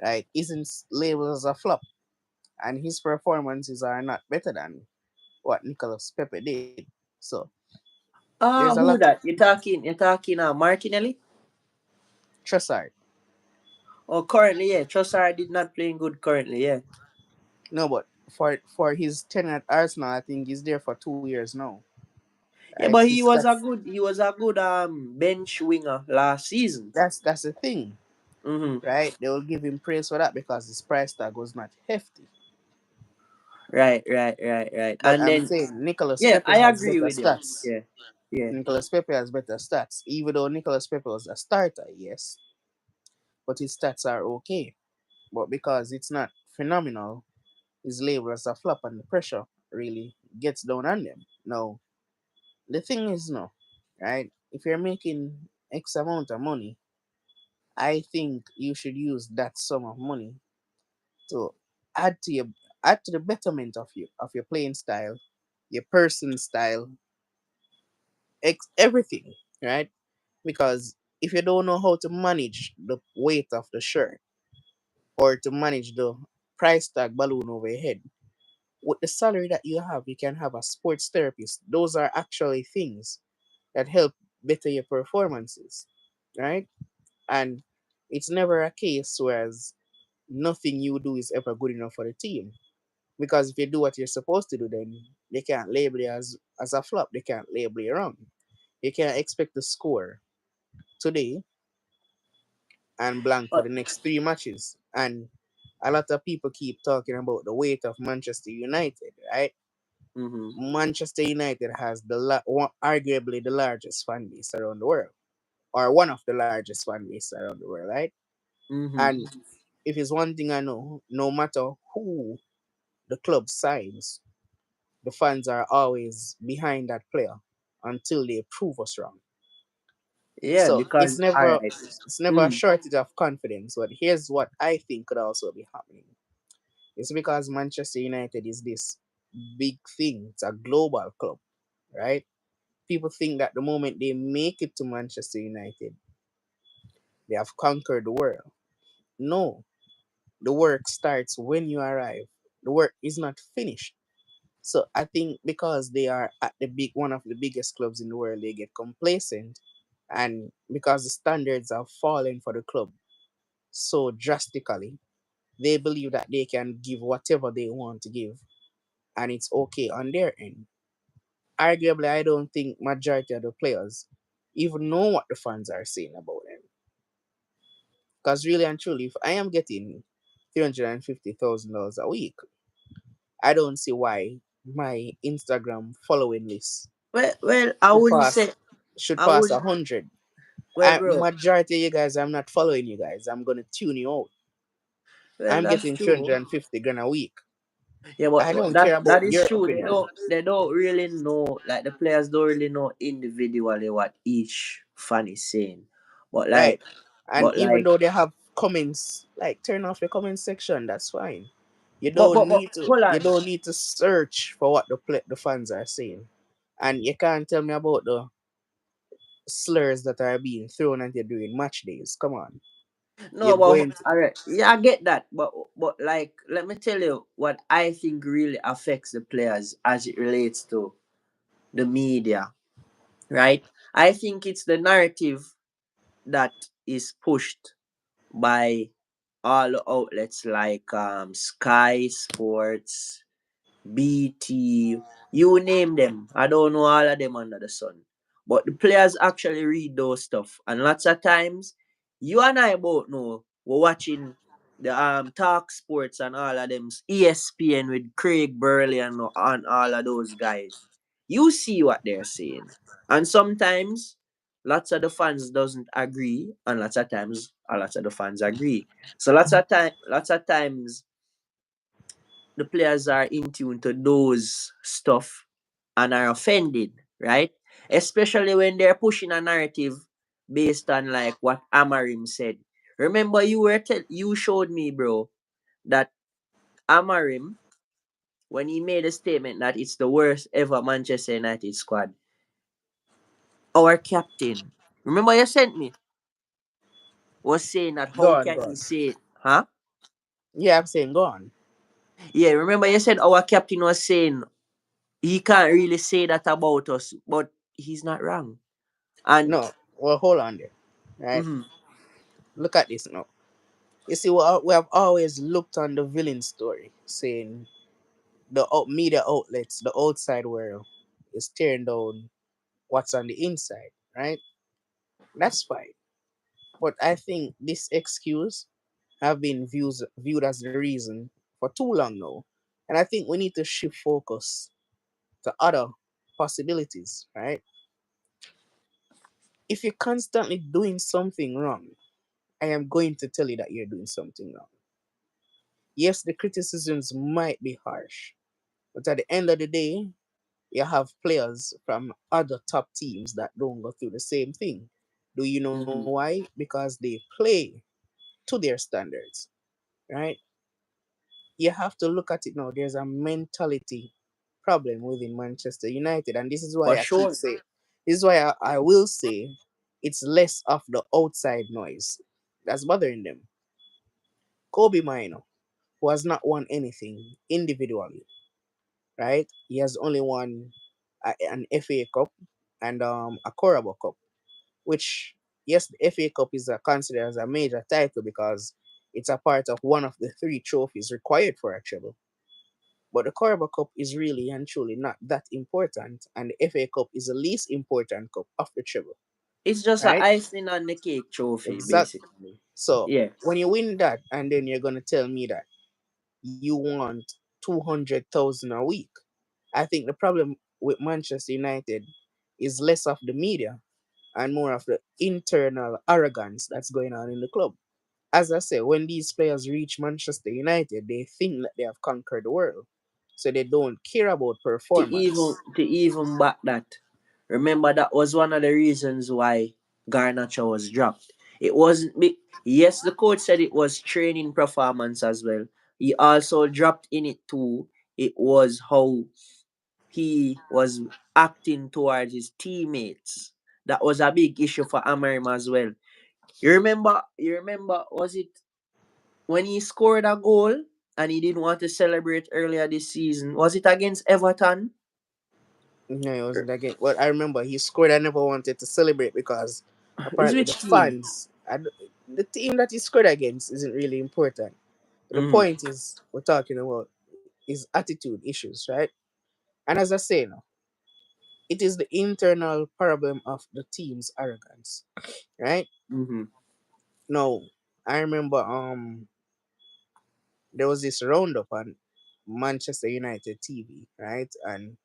right? Isn't labeled as a flop, and his performances are not better than what Nicolas Pepe did. So there's a lot.
Who that? You're talking Martinelli?
Trossard,
Oh, currently, yeah. Trossard did not playing good currently, yeah.
no, but for his tenure at Arsenal, I think he's there for 2 years now,
Yeah,
right?
but
His stats.
he was a good bench winger last season.
That's the thing,
Mm-hmm.
right? They will give him praise for that because his price tag was not hefty.
Right.
But
And
I'm
then
saying Nicolas
yeah,
Pepe
I
has
agree
better
with you.
stats.
Yeah. Yeah.
Nicolas Pepe has better stats, even though Nicolas Pepe was a starter, yes, but his stats are okay. But because it's not phenomenal, is labeled as a flop and the pressure really gets down on them. Now, the thing is, no, right? If you're making X amount of money, I think you should use that sum of money to add to your add to the betterment of your playing style, your person style, everything, right? Because if you don't know how to manage the weight of the shirt or to manage the price tag balloon over your head, with the salary that you have, you can have a sports therapist. Those are actually things that help better your performances, right? And it's never a case whereas nothing you do is ever good enough for the team. Because if you do what you're supposed to do, then they can't label you as a flop. They can't label you wrong. You can't expect to score today and blank for
But
the next three matches. And a lot of people keep talking about the weight of Manchester United, right?
mm-hmm.
Manchester United has arguably the largest fan base around the world, or one of the largest fan bases around the world, right?
Mm-hmm.
And if it's one thing I know, no matter who the club signs, the fans are always behind that player until they prove us wrong.
Yeah,
So
because all right.
it's never a
Mm.
shortage of confidence. But here's what I think could also be happening. It's because Manchester United is this big thing. It's a global club, right? People think that the moment they make it to Manchester United, they have conquered the world. No, the work starts when you arrive. The work is not finished. So I think because they are at the big one of the biggest clubs in the world, they get complacent, and because the standards have fallen for the club so drastically, they believe that they can give whatever they want to give, and it's okay on their end. Arguably, I don't think majority of the players even know what the fans are saying about them. Because really and truly, if I am getting $350,000 a week, I don't see why my Instagram following list
Well, I
should
wouldn't
pass
say
should
I
pass
would.
100.
Well, bro.
Majority of you guys, I'm not following you guys. I'm gonna tune you out.
Well,
I'm
that's
getting
true.
350 grand a week.
Yeah,
I
but
don't
that
care about
that is
your
true. They
opinion.
don't really know, like the players don't really know individually what each fan is saying. But
Right.
like
And
but
even
like
though they have comments, like turn off the comment section, that's fine.
but hold
You
on.
don't need to search for what the fans are saying. And you can't tell me about the slurs that are being thrown at you during match days. Come on. You're
No, but
going to
alright. Yeah, I get that. But like let me tell you what I think really affects the players as it relates to the media, right? I think it's the narrative that is pushed by all the outlets like Sky Sports, BT, you name them. I don't know all of them under the sun. But the players actually read those stuff. And lots of times, you and I both know we're watching the Talk Sports and all of them ESPN with Craig Burley and all of those guys. You see what they're saying. And sometimes lots of the fans doesn't agree, and lots of times a lot of the fans agree. So lots of times the players are in tune to those stuff and are offended, right? Especially when they're pushing a narrative based on like what Amarim said. Remember, you showed me, bro, that Amarim, when he made a statement that it's the worst ever Manchester United squad, our captain, remember you sent me, was saying that
go
how
on,
can
go
he
on.
say it? Huh?
Yeah, I'm saying go on.
Yeah, remember you said our captain was saying he can't really say that about us, but he's not wrong. And
No, well, hold on there. Right?
mhm,
Look at this now. You see, we have always looked on the villain story, saying the media outlets, the outside world, is tearing down what's on the inside, right? That's fine. But I think this excuse have been viewed as the reason for too long now. And I think we need to shift focus to other possibilities, right? If you're constantly doing something wrong, I am going to tell you that you're doing something wrong. Yes, the criticisms might be harsh, but at the end of the day, you have players from other top teams that don't go through the same thing. Do you know
Mm-hmm.
why? Because they play to their standards, right? You have to look at it now. There's a mentality problem within Manchester United, and this is
For
why I keep
sure.
saying, this is why I will say it's less of the outside noise that's bothering them. Kobe Mino, who has not won anything individually, right? He has only won an FA Cup and a Carabao Cup, which, yes, the FA Cup is considered as a major title because it's a part of one of the three trophies required for a treble. But the Carabao Cup is really and truly not that important, and the FA Cup is the least important cup of the treble,
It's just a
right?
icing on the cake trophy,
Exactly.
basically.
So
Yeah.
when you win that, and then you're gonna tell me that you want 200,000 a week, I think the problem with Manchester United is less of the media and more of the internal arrogance that's going on in the club. As I say, when these players reach Manchester United, they think that they have conquered the world. So they don't care about performance.
To even back that, remember that was one of the reasons why Garnacho was dropped. It wasn't big. Yes, the coach said it was training performance as well. He also dropped in it too. It was how he was acting towards his teammates. That was a big issue for Amarim as well. You remember, was it when he scored a goal and he didn't want to celebrate earlier this season? Was it against Everton?
No, it wasn't again. Well, I remember he scored. I never wanted to celebrate because
Is
apparently the
which team?
fans, the team that he scored against isn't really important. The
Mm-hmm.
point is, we're talking about his attitude issues, right? And as I say now, it is the internal problem of the team's arrogance, right?
Mm-hmm.
No, I remember there was this roundup on Manchester United TV, right? And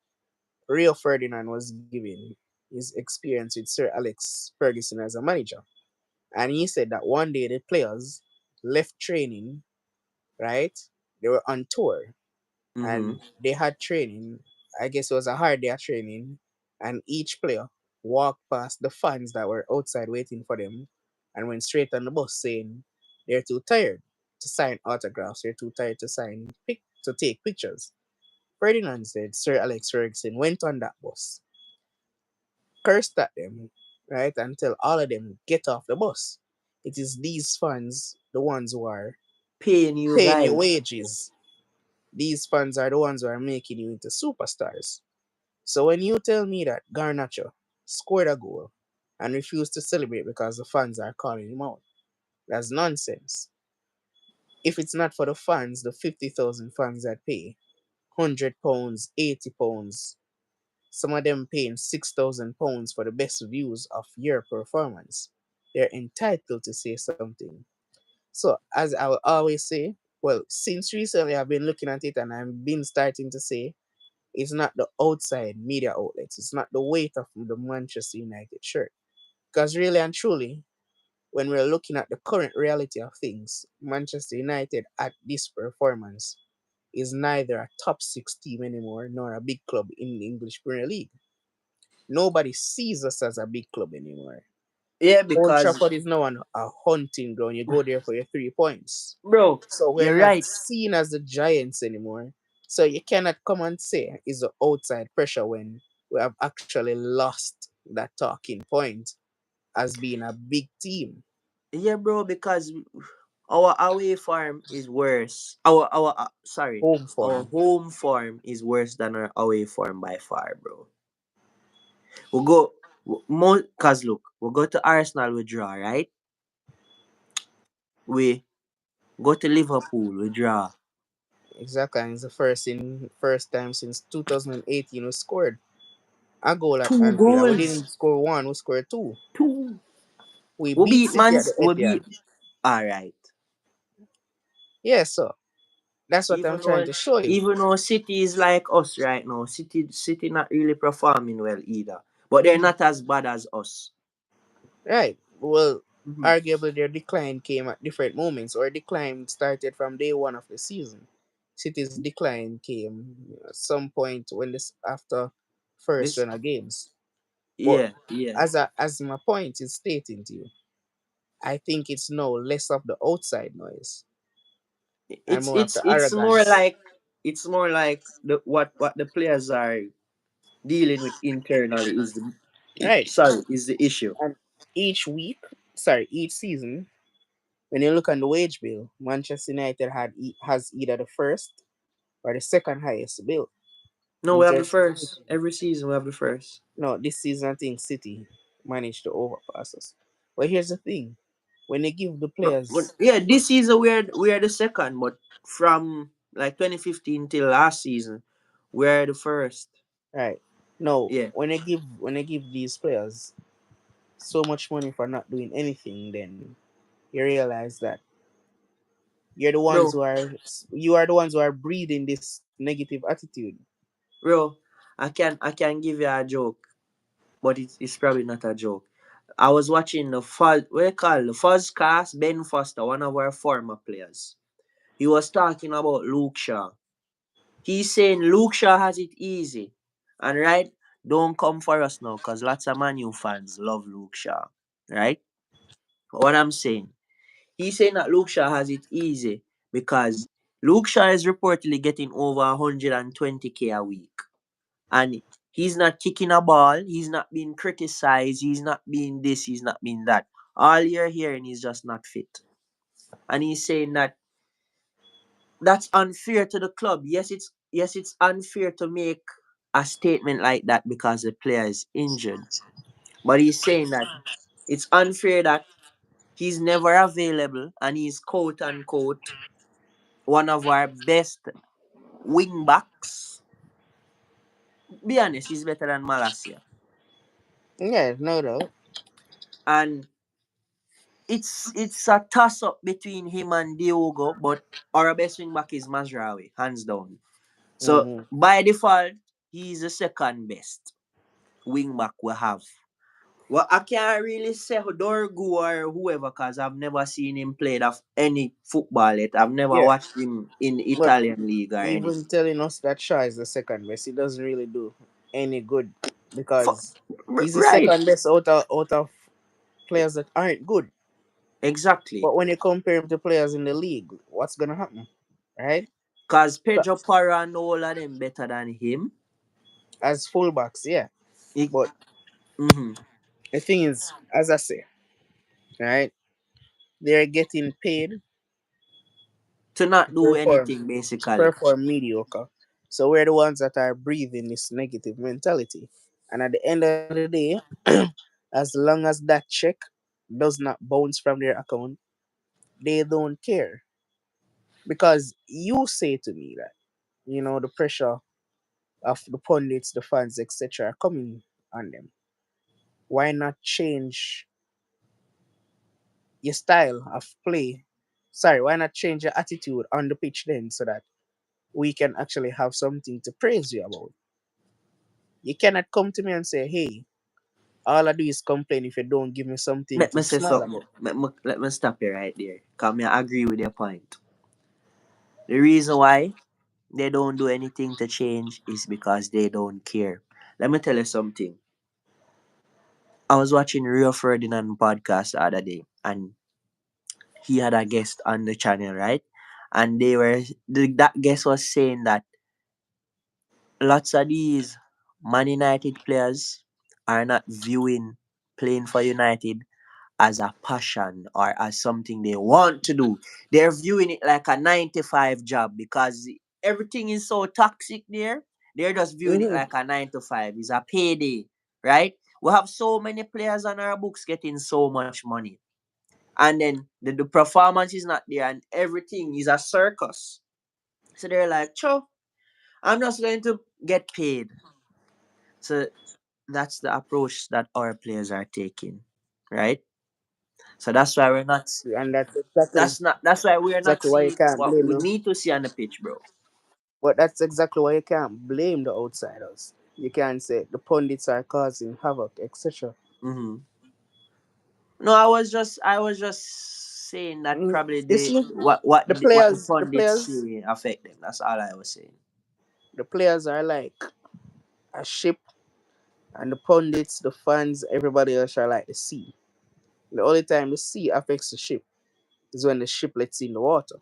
Rio Ferdinand was giving his experience with Sir Alex Ferguson as a manager. And he said that one day the players left training, right? They were on tour
Mm-hmm.
and they had training. I guess it was a hard day of training. And each player walked past the fans that were outside waiting for them and went straight on the bus saying they're too tired to sign autographs, they're too tired to to take pictures. Ferdinand said Sir Alex Ferguson went on that bus, cursed at them, right, and tell all of them get off the bus. It is these fans, the ones who are
Paying you
paying your
guys.
wages. These fans are the ones who are making you into superstars. So when you tell me that Garnacho scored a goal and refused to celebrate because the fans are calling him out, that's nonsense. If it's not for the fans, the 50,000 fans that pay £100, £80, some of them paying £6,000 for the best views of your performance, they're entitled to say something. So, as I will always say, well, since recently I've been looking at it and I've been starting to say, it's not the outside media outlets, it's not the weight of the Manchester United shirt. Because really and truly, when we're looking at the current reality of things, Manchester United at this performance is neither a top six team anymore nor a big club in the English Premier League. Nobody sees us as a big club anymore.
Yeah,
Old
because
Trafford is now a hunting ground. You go there for your 3 points.
bro,
So we're
you're
not
right.
seen as the giants anymore. So you cannot come and say it's the outside pressure when we have actually lost that talking point as being a big team.
Yeah, bro, because our away form is worse. Sorry,
Home
our
form.
home form is worse than our away form by far, bro. We go more cause look, we go to Arsenal, we draw, right? We go to Liverpool, we draw.
Exactly. And it's the first time since 2018 we scored a goal at
Two
Anfield. And we
goals.
didn't score one, we scored two.
Two.
We
We
beat
beat
City at
Mans.
the
We
Etihad.
beat. All right.
Yeah, so that's what I'm
Even
trying
though
to show you.
even though City is like us right now, City not really performing well either. But they're not as bad as us.
Right. Well,
Mm-hmm.
arguably their decline came at different moments, or decline started from day one of the season. City's decline came at some point when this after first
This,
run of games. But
yeah, yeah.
as my point is stating to you, I think it's now less of the outside noise and
It's
more of
it's
the
it's more
arrogance.
like it's more like the what the players are dealing with internally is
Right.
is the issue.
And each season, when you look on the wage bill, Manchester United has either the first or the second highest bill
No,
in
we have the
terms of
first.
wages.
Every season we have the first.
No, this season I think City managed to overpass us. But here's the thing: when they give the
But
players
yeah, this season we are the second, but from like 2015 till last season, we're the first.
right, no,
Yeah,
when they give these players so much money for not doing anything, then you realize that you're the ones
bro,
who are you are the ones who are breeding this negative attitude.
bro. I can give you a joke, but it's probably not a joke. I was watching the Fuzz, what you call the Fuzz cast. Ben Foster, one of our former players. He was talking about Luke Shaw. He's saying Luke Shaw has it easy. And right, don't come for us now, because lots of Man U fans love Luke Shaw. Right? What I'm saying. He's saying that Luke Shaw has it easy because Luke Shaw is reportedly getting over 120K a week. And he's not kicking a ball, he's not being criticized, he's not being this, he's not being that. All you're hearing is just not fit. And he's saying that that's unfair to the club. Yes, it's unfair to make a statement like that because the player is injured. But he's saying that it's unfair that he's never available and he's quote unquote one of our best wing backs. Be honest, he's better than Malasia.
Yeah, no doubt.
And it's a toss up between him and Diogo, but our best wing back is Mazraoui, hands down. So
Hmm.
by default, he's the second best wing back we have. Well, I can't really say Dorgu or whoever because I've never seen him play any football yet. I've never
Yeah,
watched him in
but
Italian league or
even
anything.
telling us that Shaw is the second best, it doesn't really do any good
Fu-
because he's the
right,
second best out of players that aren't good.
exactly.
But when you compare him to players in the league, what's gonna happen, right?
Because
So,
Pedro Porro and all of them better than him.
as fullbacks, yeah.
He,
But
mhm,
the thing is, as I say, right, they're getting paid
to
to
not do
perform
anything,
to
basically.
perform mediocre. So we're the ones that are breathing this negative mentality. And at the end of the day, as long as that check does not bounce from their account, they don't care. Because you say to me that, the pressure of the pundits, the fans, etc., are coming on them. Why not change your style of play? Sorry, why not change your attitude on the pitch then so that we can actually have something to praise you about? You cannot come to me and say, hey, all I do is complain if you don't give me something
Let
to
me say
smile
something.
about.
Let me stop you right there. Because I agree with your point. The reason why they don't do anything to change is because they don't care. Let me tell you something. I was watching Rio Ferdinand podcast the other day, and he had a guest on the channel, right? And that guest was saying that lots of these Man United players are not viewing playing for United as a passion or as something they want to do. They're viewing it like a 9 to 5 job because everything is so toxic there. They're just viewing it
Hmm.
like a 9 to 5. It's a payday, right? We have so many players on our books getting so much money. And then the performance is not there and everything is a circus. So they're like, Cho, I'm just going to get paid. So that's the approach that our players are taking, right? So that's why we're not
And that's exactly
that's why we're not
exactly why you
seeing
can't
what
blame
we
them.
need to see on the pitch, bro.
But that's exactly why you can't blame the outsiders. You can't say the pundits are causing havoc, etc.
Mm-hmm. No, I was just saying that probably
You see,
what the
the
pundits
players,
say affect them. That's all I was saying.
the players are like a ship, and the pundits, the fans, everybody else are like the sea. The only time the sea affects the ship is when the ship lets in the water.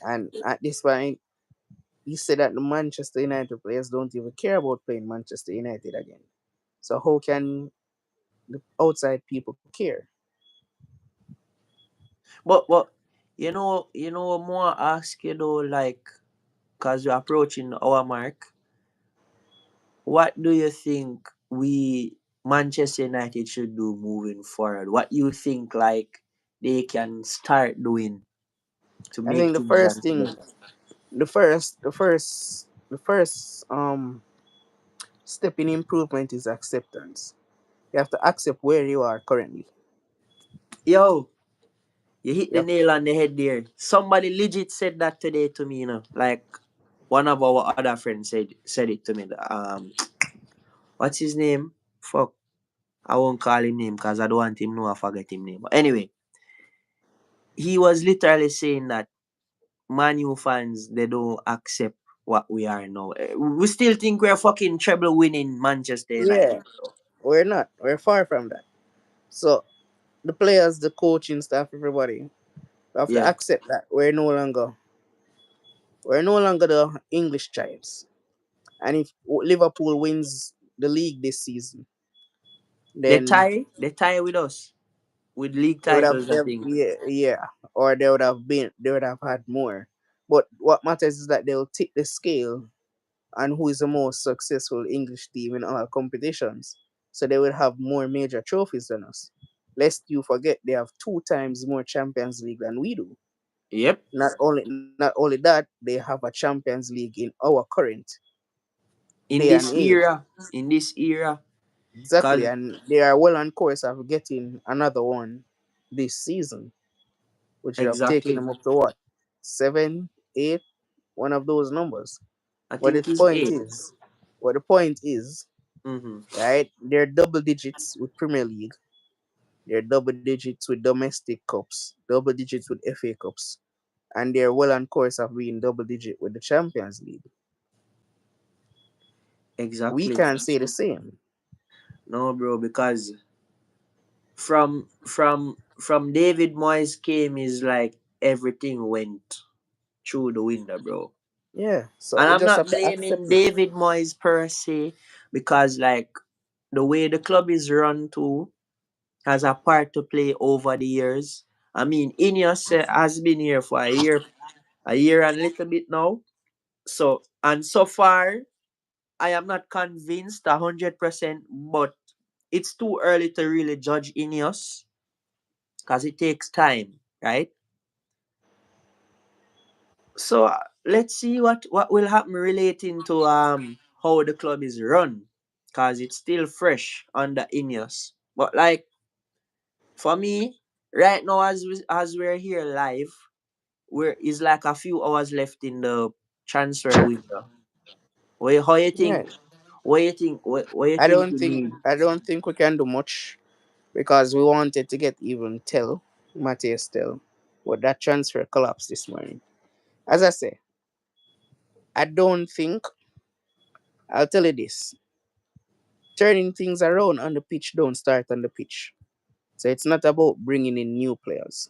And at this point, you said that the Manchester United players don't even care about playing Manchester United again. So how can the outside people care?
But more ask you though, like, cause we're approaching our mark. What do you think we Manchester United should do moving forward? What you think like they can start doing to
I
make
think the
things
first
run
thing,
better?
the first step in improvement is acceptance. You have to accept where you are currently.
Yo, you hit the
Yep.
nail on the head there. Somebody legit said that today to me, Like one of our other friends said it to me. What's his name? Fuck. I won't call him name because I don't want him know I forget him name. But anyway, he was literally saying that Man U fans they don't accept what we are now. We still think we're fucking treble winning Manchester
Yeah,
United, bro.
we're not. We're far from that. So the players, the coaching staff, everybody have to
Yeah.
accept that we're no longer the English giants. And if Liverpool wins the league this season,
They
then
tie they tie with us with league
they would have,
titles, I think.
yeah, or they would have had more. But what matters is that they'll tip the scale on who is the most successful English team in all competitions. So they will have more major trophies than us. Lest you forget, they have two times more Champions League than we do.
Yep.
Not only that, they have a Champions League in our current
In
day and
this
age.
era. In this era.
Exactly,
Cause
and they are well on course of getting another one this season, which would have taken
exactly.
them up to what, seven, eight, one of those numbers.
I
But the
think it's
point
eight.
is, what the point is,
Mm-hmm.
right? They're double digits with Premier League. They're double digits with domestic cups, double digits with FA Cups, and they're well on course of being double digit with the Champions League. We
Exactly.
can't say the same.
No, bro, because from David Moyes came is like everything went through the window, bro.
Yeah, so
And
we
I'm
just
not
have to
blaming
accept it.
David Moyes per se, because like the way the club is run too has a part to play over the years. I mean, Ineos has been here for a year and a little bit now. So and so far, I am not convinced 100%, but it's too early to really judge Ineos because it takes time, right? So let's see what will happen relating to how the club is run, because it's still fresh under Ineos. But like for me, right now as we're here live, we're is like a few hours left in the transfer window. How you
Yeah,
think? What you think we need?
I don't think we can do much because we wanted to get even Tell, Matthias Tell, but that transfer collapsed this morning. As I say, I don't think, I'll tell you this, turning things around on the pitch don't start on the pitch. So it's not about bringing in new players.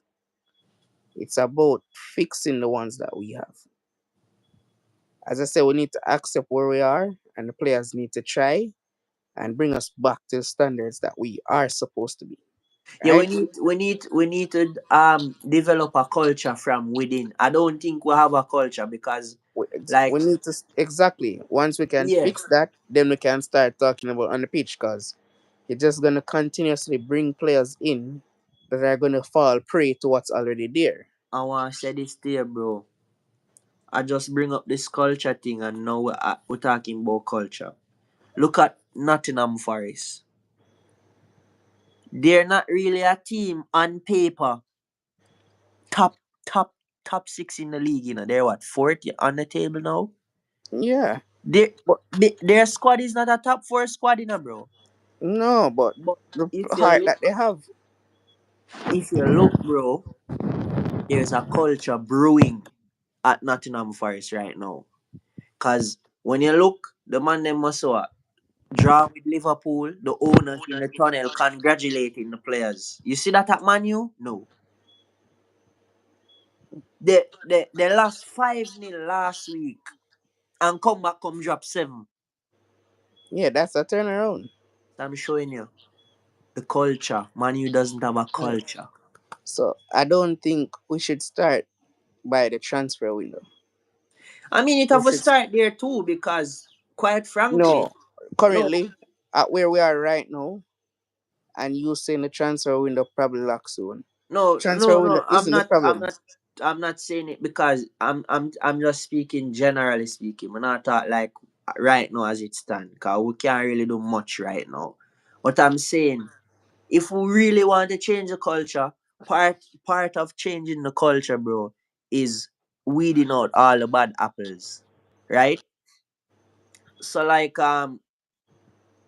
It's about fixing the ones that we have. As I said, we need to accept where we are, and the players need to try and bring us back to the standards that we are supposed to be.
Yeah,
Right?
we need to develop a culture from within. I don't think we have a culture because
We
like
need to exactly once we can
yeah,
fix that, then we can start talking about on the pitch because you're just gonna continuously bring players in that are gonna fall prey to what's already there.
I want to say this there, bro. I just bring up this culture thing, and now we're talking about culture. Look at Nottingham Forest. They're not really a team on paper. Top top top six in the league. They're what 40 on the table now.
Yeah,
Their
but
their squad is not a top four squad, bro.
No, but
But
the
if you
heart
look,
that they have.
bro, there's a culture brewing at Nottingham Forest right now. Cause when you look, the man them must draw with Liverpool, the owners in the tunnel congratulating the players. You see that at Manu? No. They lost 5-0 last week and come back come drop 7.
Yeah, that's a turnaround.
I'm showing you the culture. Manu doesn't have a
Yeah.
culture.
So I don't think we should start by the transfer window.
I mean, it
We
have a
should
start there too because, quite frankly,
no
no,
currently at where we are right now, and you saying the transfer window probably lock soon. Transfer window
no.
isn't the problem.
I'm not saying it because I'm just speaking generally speaking. We're not talk like right now as it stands, cause we can't really do much right now. But I'm saying if we really want to change the culture, part of changing the culture, bro, is weeding out all the bad apples, right? So like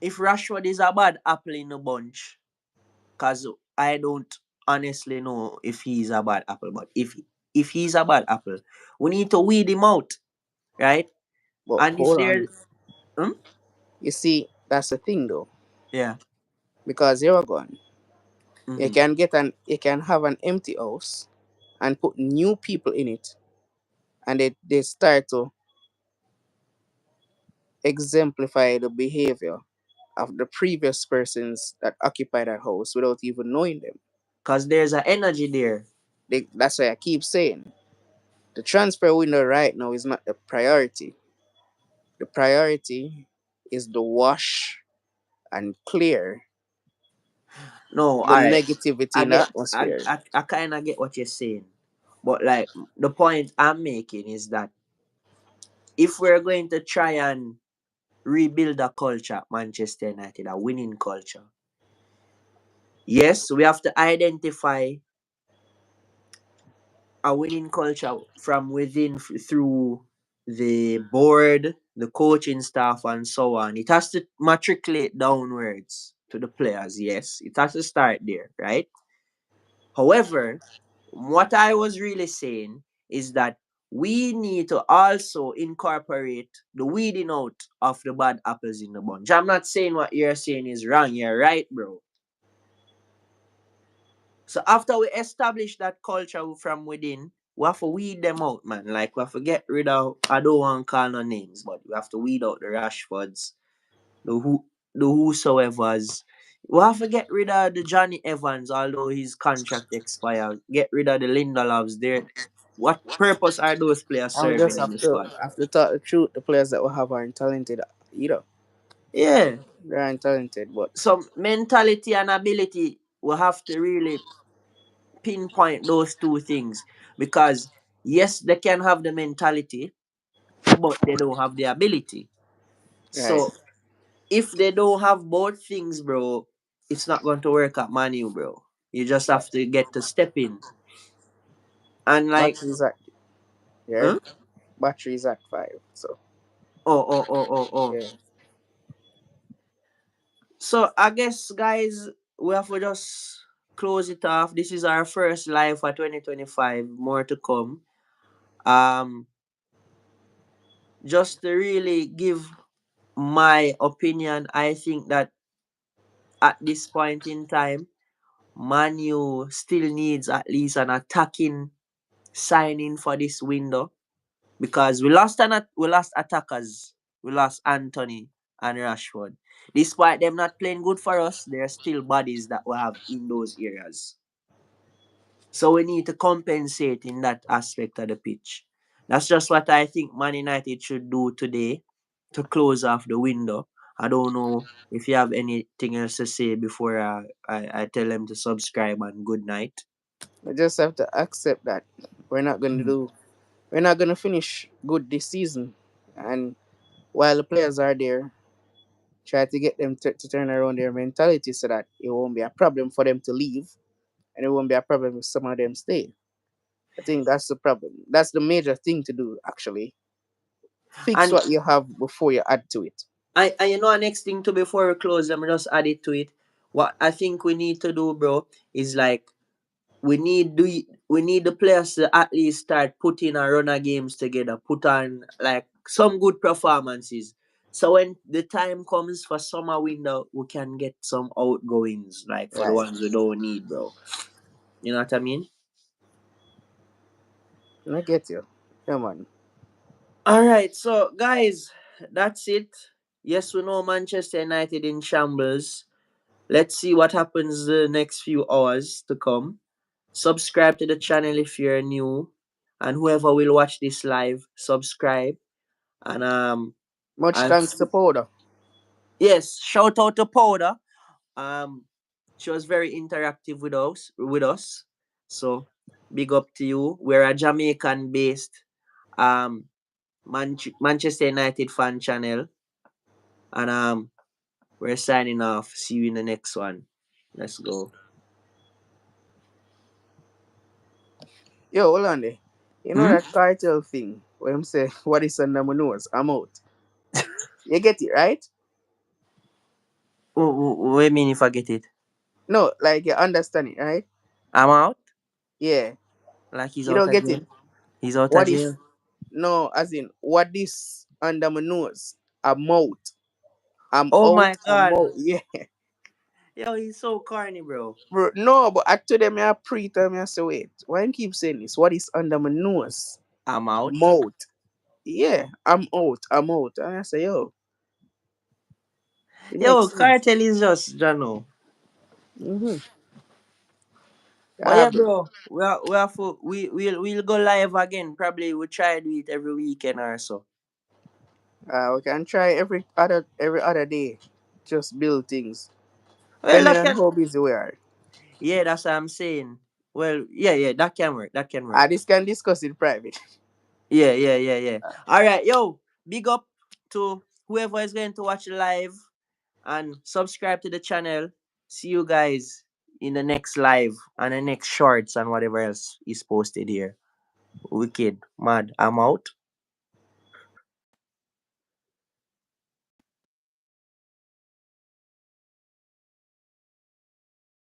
if Rashford is a bad apple in the bunch, cause I don't honestly know if he's a bad apple, but if he's a bad apple, we need to weed him out, right?
But
And if
hold
there,
on.
hmm?
You see, that's the thing though.
Yeah,
Because here we're going.
mm-hmm.
You can have an empty house and put new people in it, and they start to exemplify the behavior of the previous persons that occupy that house without even knowing them.
Cause there's an energy there.
That's why I keep saying the transfer window right now is not the priority. The priority is the wash and clear
No,
the
all right,
negativity in the atmosphere.
I kind of get what you're saying, but like the point I'm making is that if we're going to try and rebuild a culture at Manchester United, a winning culture, yes, we have to identify a winning culture from within through the board, the coaching staff, and so on. It has to matriculate downwards to the players. Yes, it has to start there, right? However, what I was really saying is that we need to also incorporate the weeding out of the bad apples in the bunch. I'm not saying what you're saying is wrong. You're right, bro. So after we establish that culture from within, we have to weed them out, man. Like we have to get rid of. I don't want to call no names, but we have to weed out the Rashfords, the whosoever's. We have to get rid of the Johnny Evans, although his contract expired. Get rid of the Lindelofs. There, what purpose are those players
I would
serving
just
in the squad?
have to tell the truth. The players that we have aren't talented either.
Yeah.
They aren't talented, but
So mentality and ability, we have to really pinpoint those two things because yes, they can have the mentality, but they don't have the ability.
right.
So if they don't have both things, bro, it's not going to work at Manu, bro. You just have to get to step in and like,
Batteries at yeah.
huh?
Batteries at 5. So
Oh.
yeah.
So I guess, guys, we have to just close it off. This is our first live for 2025. More to come. Um, just to really give my opinion, I think that at this point in time, Manu still needs at least an attacking signing for this window because we lost attackers. We lost Anthony and Rashford. Despite them not playing good for us, there are still bodies that we have in those areas. So we need to compensate in that aspect of the pitch. That's just what I think Man United should do today to close off the window. I don't know if you have anything else to say before I tell them to subscribe and good night.
We just have to accept that we're not gonna do we're not gonna finish good this season. And while the players are there, try to get them to turn around their mentality so that it won't be a problem for them to leave and it won't be a problem if some of them stay. I think that's the problem. That's the major thing to do actually. Fix
And
what you have before you add to it.
I you know next thing to before we close, let me just add it to it. What I think we need to do, bro, is like we need the players to at least start putting a run of games together, put on like some good performances. So when the time comes for summer window, we can get some outgoings, like for the
Right.
ones we don't need, bro. You know what I mean?
I get you. Come on.
All right, so guys, that's it. Yes, we know Manchester United in shambles. Let's see what happens the next few hours to come. Subscribe to the channel if you're new, and whoever will watch this live, subscribe. And
Much
I'll
thanks to Powder.
yes, shout out to Powder. Um, she was very interactive with us. With us, so big up to you. We're a Jamaican-based um Manchester United fan channel, and we're signing off. See you in the next one. Let's go.
Yo, hold on there. You know
Hmm?
that cartel thing where I'm say what is under my nose? I'm out. You get it, right?
What do you mean if I get it?
No, like you understand it, right?
I'm out?
Yeah.
Like he's
You
out
don't
of
get it.
jail? He's out of
What is
jail?
no, as in what is under my nose? I'm out. I'm
Oh
out.
my
I'm
god.
out. Yeah.
Yo, he's so corny, bro.
Bro, no, but I told them I pre time I say wait. Why you keep saying this? What is under my nose?
I'm
I'm
out.
out. Yeah, I'm out. I'm out. And I say, yo, it makes
Yo,
sense.
cartel is just Jano.
Mm-hmm.
But
Yeah,
yeah,
bro.
bro, we have to, we'll go live again. Probably we'll try to do it every weekend or so.
We can try every other day. Just build things.
Well,
Depending
that
on
can.
how busy we are.
Yeah, that's what I'm saying. Well, yeah, yeah, that can work. That can work.
This can discuss in private.
Yeah, yeah, yeah, yeah. All right, yo, big up to whoever is going to watch the live and subscribe to the channel. See you guys in the next live and the next shorts and whatever else is posted here. Wicked, mad. I'm out.